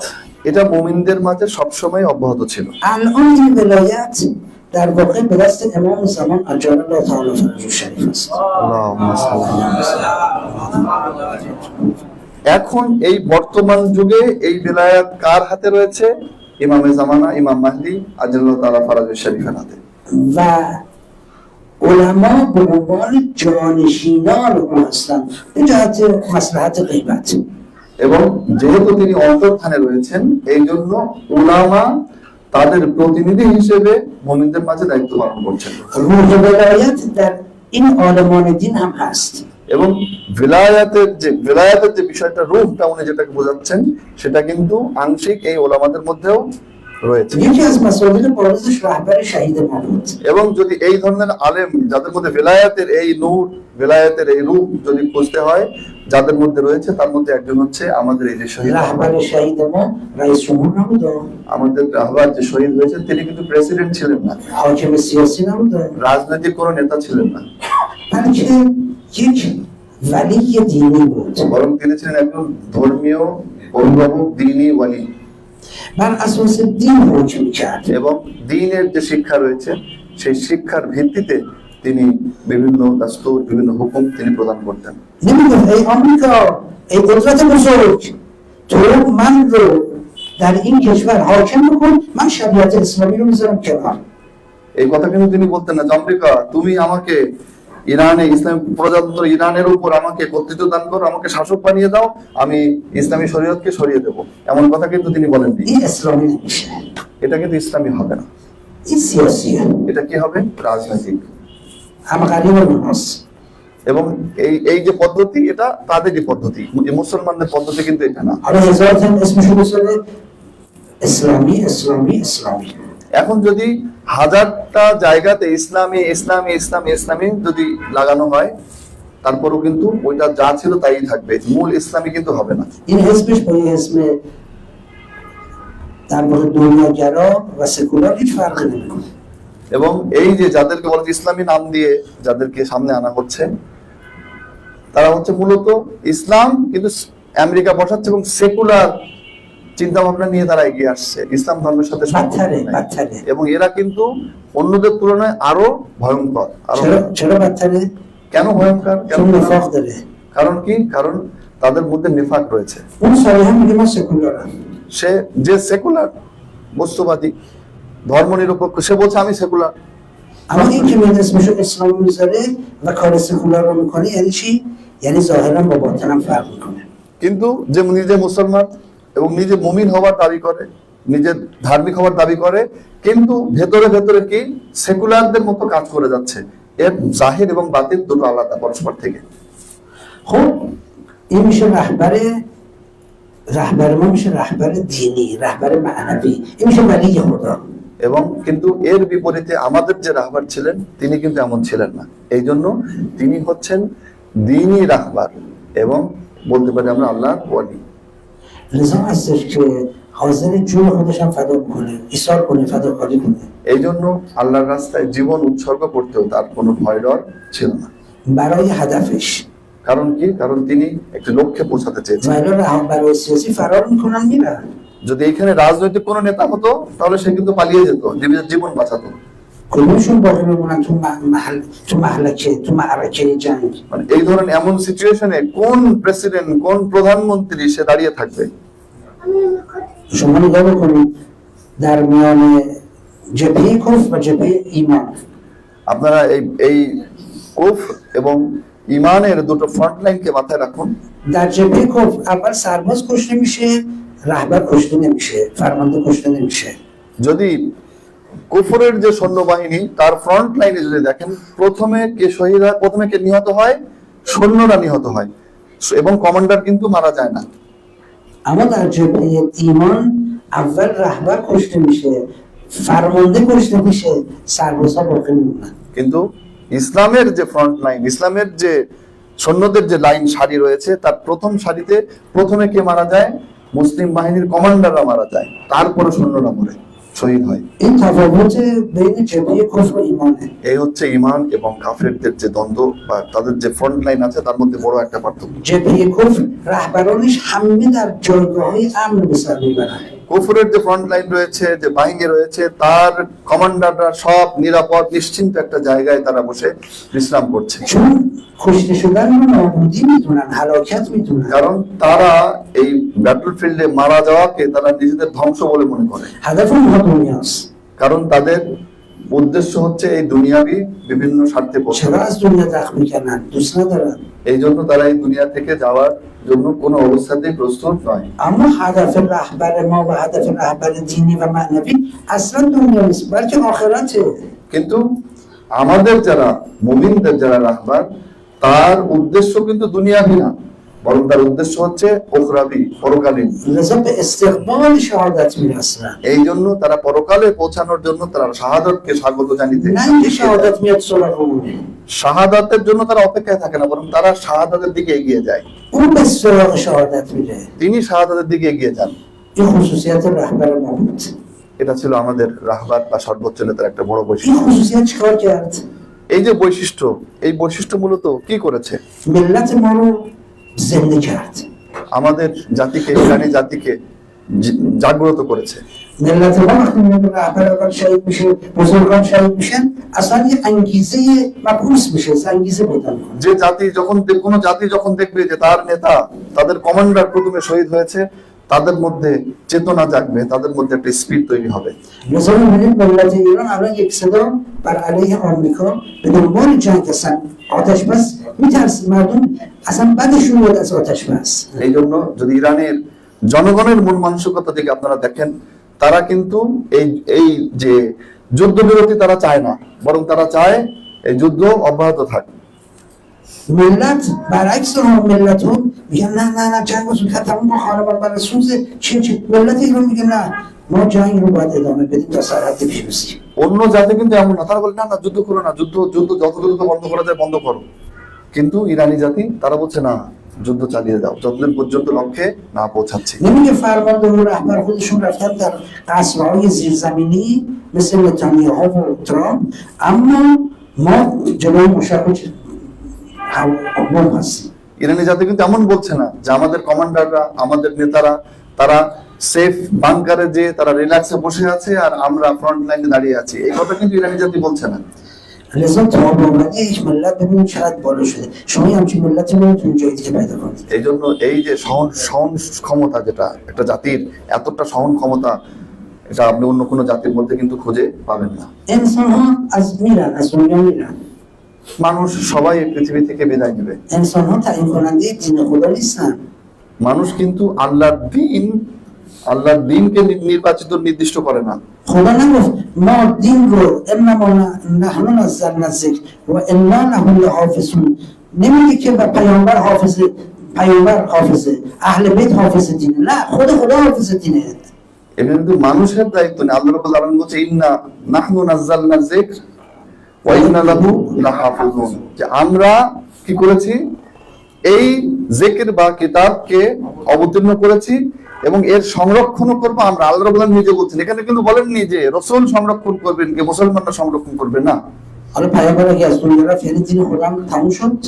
এটা মুমিনদের মাঝে সবসময় অব্যাহত ছিল। الان این ولایت در واقع به دست امام زمان عجل الله تعالی فرجه شریف است. আল্লাহুম্মা সাল্লি আলা। এখন এই বর্তমান যুগে এই বেলায়াত কার হাতে রয়েছে? ইমামে জামানা ইমাম মাহদি আজল্লাহু তাআলা ফারাজুল শরীফের হাতে। و علما به عنوان جانشینان او هستند به جهت مصلحت غیبت. এবং যেহেতু তিনি অন্তর্ধানে রয়েছেন, এই জন্য উলামা তাদের প্রতিনিধি হিসেবে মুমিনদের মাঝে দায়িত্ব পালন করছেন। روح ولایت در این عالمان دین هم هست. এবং বেলায়াতের যে বিষয়টা, রূপটা উনি যেটাকে বোঝাচ্ছেন, সেটা কিন্তু আংশিক এই ওলামাদের মধ্যেও রয়েছে। یکی از مسائل بارزش رهبر شهید ما بود. এবং যদি এই ধরনের আলেম যাদের মধ্যে বেলায়াতের এই নূর, বেলায়াতের এই রূপ যদি খুঁজতে হয়, যাদের মধ্যে রয়েছে, তার মধ্যে একজন হচ্ছে আমাদের এই যে শহীদ رهبر شهید ما رئیس جمهور نبود، আমাদের রাহবার যে শহীদ হয়েছেন, তিনি কিন্তু প্রেসিডেন্ট ছিলেন না, حاکم سیاسی نبود، রাজনৈতিক কোনো নেতা ছিলেন না, بلکه یک ولی دینی بود. বরং তিনি ছিলেন একজন ধর্মীয় অভিভাবক, দ্বীনি ওয়ালি। بر اساس دین حکم کرد. এবং দ্বীনের যে শিক্ষা রয়েছে, সেই শিক্ষার ভিত্তিতে তিনি বিভিন্ন দাস্তুর, বিভিন্ন হুকুম তিনি প্রদান করতেন। نمیگفت ای آمریکا، ای قدرت بزرگ، تو من رو در این کشور حاکم بکن، من شریعت اسلامی رو میذارم کنار. এই কথা কিন্তু তিনি বলতেন না, আমেরিকা তুমি আমাকে ইরানে, ইসলাম প্রজাতন্ত্র ইরানের উপর আমাকে কর্তৃত্ব দান করো, আমাকে শাসক বানিয়ে দাও, আমি ইসলামী শরীয়তকে সরিয়ে দেবো, এমন কথা কিন্তু তিনি বলেননি। این اسلامی نمیشه، এটা কিন্তু ইসলামী হবে না, این سیاسیه، এটা কি হবে? রাজনৈতিক। هم غریب اوناست. এবং এই যে পদ্ধতি, এটা তাদেরই পদ্ধতি, মুসলমানদের পদ্ধতি কিন্তু এটা না। حالا هزار تا اسمشو بذاره اسلامی اسلامی اسلامی. এখন যদি হাজারটা জায়গাতে ইসলামী ইসলামী ইসলামী ইসলামী যদি লাগানো হয়, তারপরও কিন্তু ওইটা যা ছিল তাই থাকবে, মূল ইসলামী কিন্তু হবে না। این حزبش با یه حزب در واقع دنیاگرا و سکولار هیچ فرقی نمیکنه. এবং এই যে যাদেরকে বলে ইসলামী নাম দিয়ে যাদেরকে সামনে আনা হচ্ছে, তারা হচ্ছে মূলত ইসলাম কিন্তু আমেরিকা বসাচ্ছে এবং সেকুলার চিন্তা ভাবনা নিয়ে তারা এগিয়ে আসছে, ইসলাম ধর্মের সাথে সম্পর্ক বাচ্চারে নাই। বাচ্চারে এবং এরা কিন্তু অন্যদের তুলনায় আরো ভয়ঙ্কর। আরো ছোট বাচ্চারে কেন ভয়ঙ্কর? কেন? শুনে ফখ দেবে। কারণ কি? কারণ তাদের মধ্যে নিফাক রয়েছে। কোন সরিহাম কিংবা সেকুলার সে যে সেকুলার বস্তুবাদী ধর্মনিরপেক্ষ, সে بولছে আমি সেকুলার. اما این که میاد اسمشو اسلام میذاره و کار سکولار رو میکنه یعنی چی؟ یعنی ظاهرا با باطنم فرق میکنه. কিন্তু যে নিজে মুসলমান এবং নিজে মুমিন হওয়ার দাবি করে, নিজে ধার্মিক হওয়ার দাবি করে, কিন্তু ভেতরে ভেতরে কি সেকুলারদের মতো কাজ করে যাচ্ছে। এর জাহির এবং বাতিন দুটো আলাদা পরস্পর থেকে। خب این میشه رهبر ما میشه رهبر دینی، رهبر معنوی، این میشه ولی خدا. এবং কিন্তু এর বিপরীতে আমাদের যে রাহবার ছিলেন তিনি কিন্তু এমন ছিলেন না। এই জন্য তিনি হচ্ছেন দ্বীনি রাহবার এবং বলতে পারি আমরা আল্লাহর ওয়ালি। لذا هستش که حاضر جون خودش هم فدا کنه، ایثار کنه، فداکاری کنه. এই জন্য আল্লাহর রাস্তায় জীবন উৎসর্গ করতেও তার কোনো ভয় ডর ছিল না। برای هدفش. কারণ কি? কারণ তিনি একটি লক্ষ্যে পৌঁছাতে চেয়েছেন। ولی رهبرای سیاسی فرار میکنن میرن. যদি এখানে রাজনৈতিক কোনো নেতা হতো তাহলে সে কিন্তু পালিয়ে যেত, নিজের জীবন বাঁচাতো। کدومشون باقی میمونن تو محلکه، تو معرکه جنگ. মানে এই ধরনের এমন সিচুয়েশনে কোন প্রেসিডেন্ট, কোন প্রধানমন্ত্রী সে দাঁড়িয়ে থাকবে? شما نگاه بکنید در میان جبهه کفر و جبهه ایمان আপনারা এই কুফর এবং ঈমানের দুটো ফ্রন্ট লাইনকে মাথায় রাখুন। در جبهه کفر اول سرباز کشته میشه، رهبر کشته نمیشه، فرمانده کشته نمیشه. যদি কুফরের যে সৈন্যবাহিনী তার ফ্রন্ট লাইনে যদি দেখেন, প্রথমে কে শহীদ হয়, প্রথমে কে নিহত হয়? সৈন্যরা নিহত হয় এবং কমান্ডার কিন্তু মারা যায় না। اما در جبهه ایمان اول رهبر کشته میشه، فرمانده کشته میشه، سربازها باقی میمونن. কিন্তু ইসলামের যে ফ্রন্ট লাইন, ইসলামের যে সৈন্যদের যে লাইন সারি রয়েছে, তার প্রথম সারিতে প্রথমে কে মারা যায়? মুসলিম বাহিনীর কমান্ডাররা মারা যায়, তারপরে সৈন্যরা মরে, শহীদ হয়। این تفاوت بین جبهه کفر و ایمانه. এই হচ্ছে ঈমান এবং কাফেরদের যে দ্বন্দ্ব বা তাদের যে ফ্রন্ট লাইন আছে তার মধ্যে বড় একটা পার্থক্য। جبهه کفر رهبرانش همه در جایگاه‌های امن به سر میبرن. কুফরের যে ফ্রন্ট লাইন রয়েছে, যে বাহিনী রয়েছে, তার কমান্ডাররা সব নিরাপদ নিশ্চিন্ত একটা জায়গায় তারা বসে বিশ্রাম করছে, چون کشته شدن رو نابودی میدونن، هلاکت میدونن. কারণ তারা এই ব্যাটল ফিল্ডে মারা যাওয়াকে তারা নিজেদের ধ্বংস বলে মনে করে। هدف اونها دنیاست. কারণ তাদের উদ্দেশ্য হচ্ছে এই দুনিয়াবি বিভিন্ন স্বার্থে چرا পৌঁছানো। از دنیا دخل میکنن؟ دوست ندارن. এই জন্য তারা এই দুনিয়া থেকে যাওয়ার জন্য কোনো অবস্থাতেই প্রস্তুত নয়। اما هدف رهبر ما و هدف رهبر دینی و معنوی اصلا دنیا نیست، بلکه آخرته. কিন্তু আমাদের যারা মুমিনদের যারা রাহবার, তার উদ্দেশ্য কিন্তু দুনিয়াবি না, বরং তার উদ্দেশ্য হচ্ছে উখরাবি, পরকালীন। لذا به استقبال شهادت میرسن. এই জন্য তারা পরকালে পৌঁছানোর জন্য তারা শাহাদাতকে স্বাগত জানিতে, نه اینکه شهادت میاد سراغمون، শাহাদাতের জন্য তারা অপেক্ষায় থাকে না, বরং তারা শাহাদাতের দিকে এগিয়ে যায়। اون به سراغ شهادت میره. তিনি শাহাদাতের দিকে এগিয়ে যান। این خصوصیت رهبر ما بود. এটা ছিল আমাদের রাহবার বা সর্বোচ্চ নেতার একটা বড় این বৈশিষ্ট্য। خصوصیت چیکار کرد؟ এই যে بৈশিষ্ট্য, এই বৈশিষ্ট্য মূলত কি করেছে? ملت ما رو زنده کرد. আমাদের জাতিকে, ইরানি জাতিকে জাগ্রত করেছে। ملت ما وقتی میاد رهبر اول شهید میشه، بزرگان شهید میشن، اصلا یه انگیزه مبعوث میشه، انگیزه پیدا میکنه. যে জাতি যখন কোনো জাতি যখন দেখবে যে তার নেতা, তাদের কমান্ডার প্রথমে শহীদ হয়েছে, তাদের মধ্যে চেতনা জাগবে, তাদের মধ্যে একটা স্পিড তৈরি হবে। لذا میبینید ملت ایران الان یک صدا بر علیه آمریکا به دنبال جنگ هستن، آتش بس میترسن، مردم اصلا بدشون میاد از آتش بس. এই জন্য যদি ইরানের জনগণের মন মানসিকতা দিকে আপনারা দেখেন, তারা কিন্তু এই যে যুদ্ধবিরতি তারা চায় না, বরং তারা চায় এই যুদ্ধ অব্যাহত থাক। ملت برعکس ملت هم میگن نه نه نه جنگ رو زودتر تموم کن، خانمان برسوزه چی ملت ایران میگه نه ما جنگ رو باید ادامه بدیم تا سرحد پیروزی. অন্য জাতি কিন্তু এমন না, তারা বলে না না যুদ্ধ করো না, যুদ্ধ যত দ্রুত বন্ধ করা যায় বন্ধ করো। কিন্তু ইরানি জাতি তারা বলছে না, যুদ্ধ চালিয়ে যাও যতদিন পর্যন্ত লক্ষ্যে না পৌঁছাচ্ছে। نمیگه فرمانده و رهبر خودشون رفتن در قصرهای زیرزمینی مثل نتانیاهو و ترامپ، اما ما جلوی مشرق بم هستیم. ইরানি জাতি কিন্তু এমন বলছে না যে আমাদের কমান্ডাররা, আমাদের নেতারা তারা সেফ বাংকারে যে তারা রিল্যাক্সে বসে আছে আর আমরা ফ্রন্ট লাইনে দাঁড়িয়ে আছি, এই কথা কিন্তু ইরানি জাতি বলছে না। لذا تا به اومده یک ملت ببینید چقدر بالا شده. شما یه همچین ملتی نمیتونید جای دیگه پیدا کنید. এই জন্য এই যে সহন ক্ষমতা, যেটা একটা জাতির এতটা সহন ক্ষমতা, এটা আপনি অন্য কোনো জাতির মধ্যে কিন্তু খুঁজে পাবেন না। انسان ها از میرن، از دنیا میرن. মানুষ সবাই এই পৃথিবী থেকে বিদায় নেবে। انسان ها تعیین کننده دین خدا نیستن. মানুষ কিন্তু আল্লাহর দিনকে নির্বাচিত নির্দিষ্ট করে না। خدا نگفت ما دین رو انما نحن نزلنا الذکر و انا له لحافظون. نمیگه که پیامبر حافظه، اهل بیت حافظ دینه. نه، خدا حافظ دینه. এটা কিন্তু মানুষের দায়িত্ব না। আল্লাহ রাব্বুল আলামিন বলছে ইন্না নাহনু নাযালনা যিকর ওয়া ইন্না লাহু লাহাফিজুন, যে আমরা কি করেছি, এই জিকির বা কিতাবকে অবতীর্ণ করেছি এবং এর সংরক্ষণও করবো আমরা। আল্লাহ রাব্বুল আলামিন নিজে বলছেন, এখানে কিন্তু বলেননি যে রাসূল সংরক্ষণ করবেন কে মুসলমানরা সংরক্ষণ করবে না। حالا پیامبر اگه از دنیا رفت یعنی دین خدا هم تموم شد؟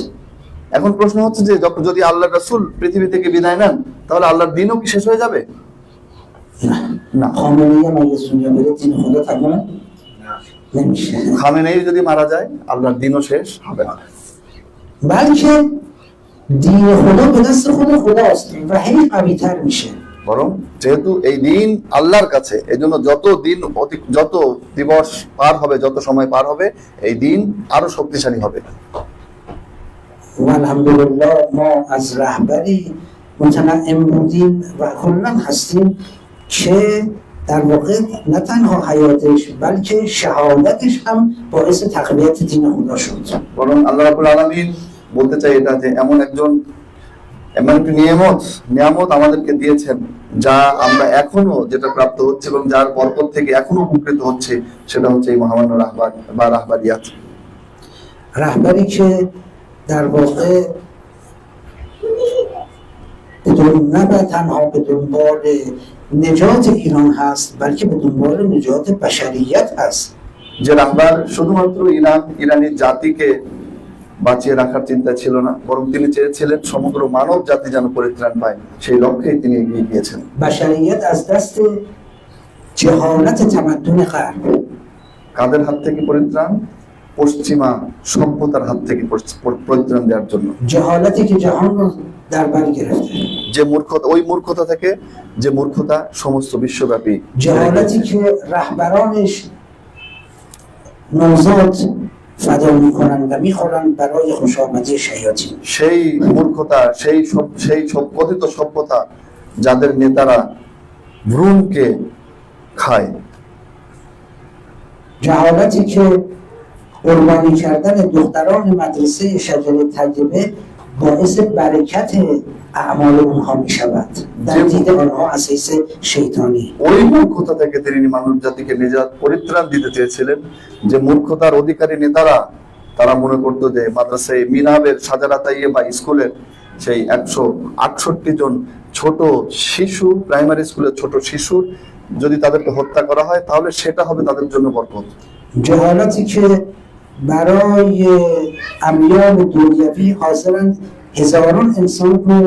এখন প্রশ্ন হচ্ছে যে যদি আল্লাহর রাসূল পৃথিবী থেকে বিদায় নেন তাহলে আল্লাহর দ্বীনও কি শেষ হয়ে যাবে? না। خامنه‌ای هم اگه از دنیا بره دین خدا تموم نمیشه. খামেনেই যদি মারা যায় আল্লাহর দ্বীনও শেষ হবে না। بلکه دین خدا به دست خداست و هی قوی‌تر میشه. বরং যেহেতু এই দিন আল্লাহর কাছে, এই জন্য যত দিবস পার হবে, যত সময় পার হবে, এই দিন আরো শক্তিশালী হবে। و الحمدلله ما از رهبری متنعم بودیم و کلا هستیم که در واقع نه تنها حیاتش بلکه شهادتش هم باعث تقویت دین خدا شد. বরং আল্লাহ রাব্বুল আলামিন বলতে চাই এটা যে এমন একটি নিয়ামত আমাদেরকে দিয়েছেন, যা আমরা এখনো যেটা প্রাপ্ত হচ্ছে এবং যার বরকত থেকে এখনো উপকৃত হচ্ছে, সেটা হচ্ছে এই মহামান্য রাহবার বা রাহবারিয়াত। رهبری که در واقع نه تنها به دنبال نجات ایران هست بلکه به دنبال نجات بشریت هست. যে রাহবার শুধুমাত্র ইরানি জাতিকে বাঁচিয়ে রাখার চিন্তা ছিল না, বরং তিনি চেয়েছিলেন সমগ্র মানব জাতি যেন পরিত্রাণ পায়, সেই লক্ষ্যেই তিনি এগিয়ে গিয়েছেন। بشریت از دست جهالت تمدن غرب. কাদের হাত থেকে পরিত্রাণ? পশ্চিমা সভ্যতার হাত থেকে পরিত্রাণ দেওয়ার জন্য। جهالتی که جهان رو در بر گرفته. যে ওই মূর্খতা থেকে, যে মূর্খতা সমস্ত বিশ্বব্যাপী। جهالتی که رهبرانش نوزاد فدا میکنن و میخورن برای خوشامدی شیاطین. সেই মূর্খতা, সেই কথিত সভ্যতা যাদের নেতারা ভ্রূণকে খায়। جهالتی که قربانی کردن دختران مدرسه شجره تجربه باعث برکت اعمال اونها میشود در دید آنها اساس شیطانی. ওই মূর্খতা থেকে তিনি মানব জাতিকে পরিত্রাণ দিতে চেয়েছিলেন, যে মূর্খতার অধিকারী নেতারা তারা মনে করতো যে মাদ্রাসায় মিনাবের সাজারা তাইয়্যেবা স্কুলের সেই 168 জন ছোট শিশু, প্রাইমারি স্কুলের ছোট শিশু যদি তাদেরকে হত্যা করা হয় তাহলে সেটা হবে তাদের জন্য বরকত। جهالتی که برای امیال دنیوی حاضرن هزاران انسان رو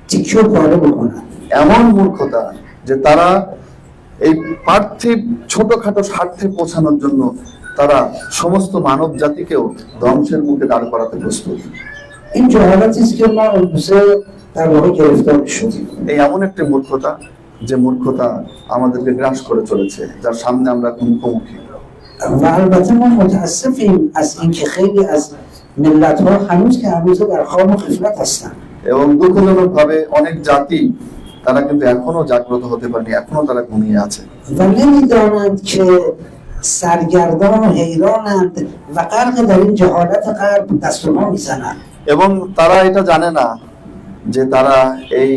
تیکه و پاره بکنن. এমন মূর্খতা যে তারা এই পার্থিব ছোটখাটো স্বার্থে পৌঁছানোর জন্য তারা সমস্ত মানব জাতিকেও ধ্বংসের মুখে দাঁড় করাতে প্রস্তুত। این جهالتی است که ما امروزه در واقع گرفتار شدیم. এই এমন একটি মূর্খতা যে মূর্খতা আমাদেরকে গ্রাস করে চলেছে, যার সামনে আমরা মুখোমুখি। و البته ما متاسفیم از اینکه خیلی از ملت‌ها هنوز که هنوز در خواب و غفلت هستن. এবং দুঃখজনকভাবে অনেক জাতি তারা কিন্তু এখনো জাগ্রত হতে পারেনি, এখনো তারা ঘুমিয়ে আছে। و نمی‌دانند که سرگردان و حیرانند و غرق در این جهالت غرب دست و پا می‌زنند. এবং তারা এটা জানে না যে তারা এই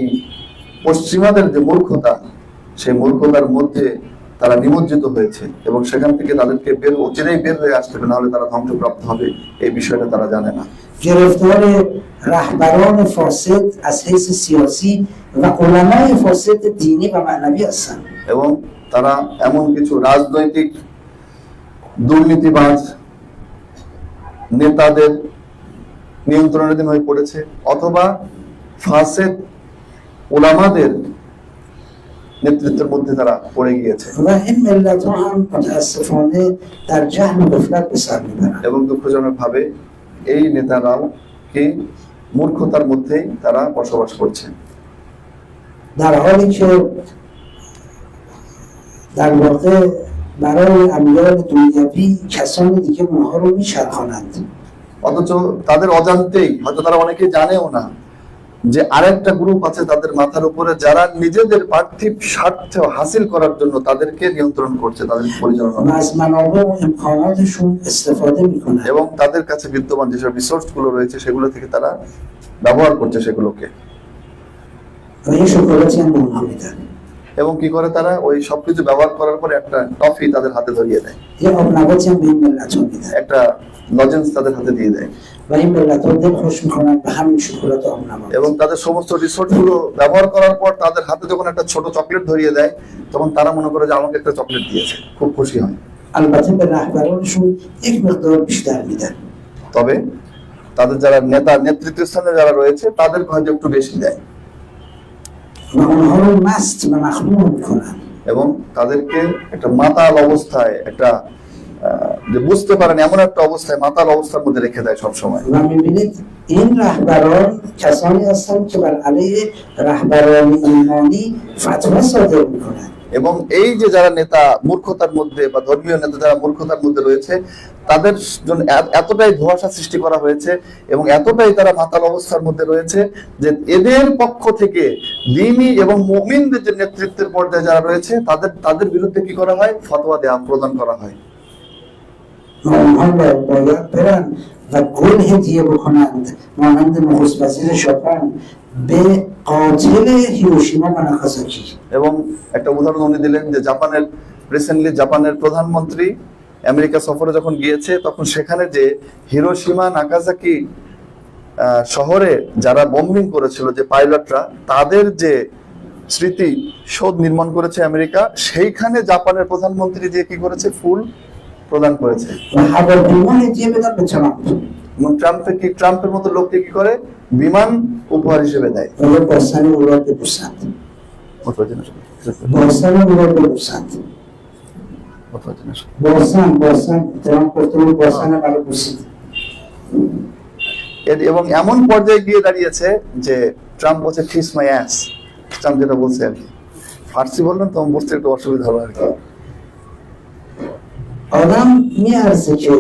পশ্চিমাদের যে মূর্খতা, সেই মূর্খতার মধ্যে তারা নিমজ্জিত হয়েছে এবং সেখান থেকে তাদেরকে অচিরেই বের হয়ে আসতে হবে, নাহলে তারা ধ্বংসপ্রাপ্ত হবে। এই বিষয়টা তারা জানে না। گرفتار رهبران فاسد از حیث سیاسی و علمای فاسد دینی و معنوی هستند. এবং তারা এমন কিছু রাজনৈতিক দুর্নীতিবাজ নেতাদের নিয়ন্ত্রণাধীন হয়ে পড়েছে, অথবা ফাসেদ ওলামাদের নেতৃত্বের মধ্যে তারা পড়ে গিয়েছে و این ملت ها هم متاسفانه در جهل و غفلت به سر میبرند. এবং দুঃখজনক ভাবে এই নেতারাও কি মূর্খতার মধ্যেই তারা বসবাস করছে। در حالی که در واقع برای امیال دنیوی کسانی دیگه اونها رو میچرخانند. অথচ তাদের অজান্তেই, হয়তো তারা অনেকে জানেও না, যে আরেকটা গ্রুপ আছে তাদের মাথার উপরে, যারা নিজেদের পার্থিব স্বার্থ হাসিল করার জন্য তাদেরকে নিয়ন্ত্রণ করছে, তাদের পরিচালনা و از منابع و امکاناتشون استفاده میکنند. এবং তাদের কাছে বিদ্যমান যেসব রিসোর্স গুলো রয়েছে সেগুলো থেকে তারা ব্যবহার করছে সেগুলোকে। و این شکلاتی هم به اونها میدن. এবং কি করে তারা ওই সবকিছু ব্যবহার করার পরে একটা টফি তাদের হাতে ধরিয়ে দেয়, یه آب نباتی هم به این ملت ها میدن একটা লজেন্স তাদের হাতে দিয়ে দেয় و این ملت ها دل خوش میکنند به همین شکلات آب نبات. এবং তাদের সমস্ত রিসোর্স গুলো ব্যবহার করার পর তাদের হাতে যখন একটা ছোট চকলেট ধরিয়ে দেয় তখন তারা মনে করে যে আমাকে একটা চকলেট দিয়েছে, খুব খুশি হয়। البته به رهبرانشون یک مقدار بیشتر میدن. তবে তাদের যারা নেতা নেতৃত্ব স্থানে যারা রয়েছে তাদেরকে হয়তো একটু বেশি দেয় و اونها رو مست و مخمور میکنن. এবং তাদেরকে একটা মাতাল অবস্থায়, একটা যে বুঝতে পারেন এমন একটা অবস্থায়, মাতাল অবস্থার মধ্যে রেখে দেয় সবসময়। و میبینید این رهبران کسانی هستند که بر علیه رهبران ایمانی فتوا صادر میکنند. এবং এই যে যারা নেতা মূর্খতার মধ্যে বা ধর্মীয় নেতা যারা মূর্খতার মধ্যে রয়েছে তাদের জন্য এতটাই ধোঁয়াশা সৃষ্টি করা হয়েছে এবং এতটাই তারা মাতাল অবস্থার মধ্যে রয়েছে যে এদের পক্ষ থেকে দ্বীনি এবং মুমিনদের যে নেতৃত্বের পর্যায়ে যারা রয়েছে তাদের বিরুদ্ধে কি করা হয়, ফতোয়া দেওয়া প্রদান করা হয়। و اونها باید برن و گل هدیه بکنند مانند نخست وزیر ژاپن به قاتل هیروشیما و ناگازاکی. এবং একটা উদাহরণ উনি দিলেন যে রিসেন্টলি জাপানের প্রধানমন্ত্রী আমেরিকা সফরে যখন গিয়েছে তখন সেখানে যে হিরোশিমা নাগাসাকি শহরে যারা বোম্বিং করেছিল যে পাইলটরা, তাদের যে স্মৃতি সৌধ নির্মাণ করেছে আমেরিকা, সেইখানে জাপানের প্রধানমন্ত্রী যে কি করেছে, ফুল প্রদান করেছে। و هواپیما هدیه بدن به ترامپ এবং ট্রাম্পের মতো লোককে কি করে, বিমান উপহার হিসেবে দেয়। و به باستان او را ببوسند. باستان او را ببوسند. باستان ترامپ گفته بود باستان منو بوسید. এবং এমন পর্যায়ে গিয়ে দাঁড়িয়েছে যে ট্রাম্প বলছে কিস মাই অ্যাস, ট্রাম্প যেটা বলছে আর কি, ফার্সি বললেন তো বুঝতে একটু অসুবিধা হলো আর কি। آدم میارزه که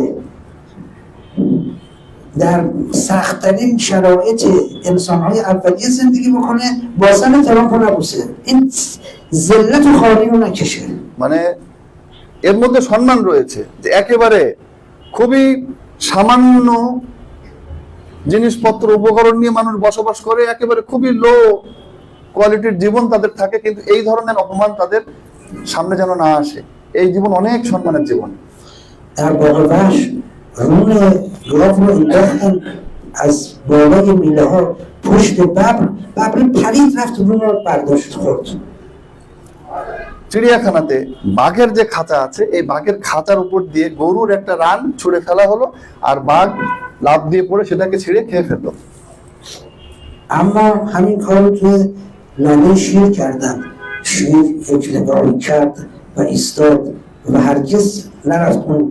در سخت‌ترین شرایط انسان‌های اولیه زندگی بکنه، باستان ترامپ رو نبوسه، این ذلت و خواری رو نکشه. মানে এর মধ্যে সম্মান রয়েছে যে একেবারে খুবই সামান্য জিনিসপত্র উপকরণ নিয়ে মানুষ বসবাস করে, একেবারে খুবই লো কোয়ালিটির জীবন তাদের থাকে, কিন্তু এই ধরনের অপমান তাদের সামনে যেন না আসে। এই জীবন অনেক সম্মানের জীবন। در باغ وحش رون گاو رو انداختن از بالای میله ها پشت ببر پرید رفت رون رو برداشت خورد. চিড়িয়াখানাতে বাঘের যে খাঁচা আছে, এই বাঘের খাঁচার উপর দিয়ে গরুর একটা রান ছুঁড়ে ফেলা হলো আর বাঘ লাফ দিয়ে পড়ে সেটাকে ছিঁড়ে খেয়ে ফেললো। اما همین کار رو توی لانه شیر کردن. شیر یک نگاهی کرد و ایستاد و هرگز نرفت اون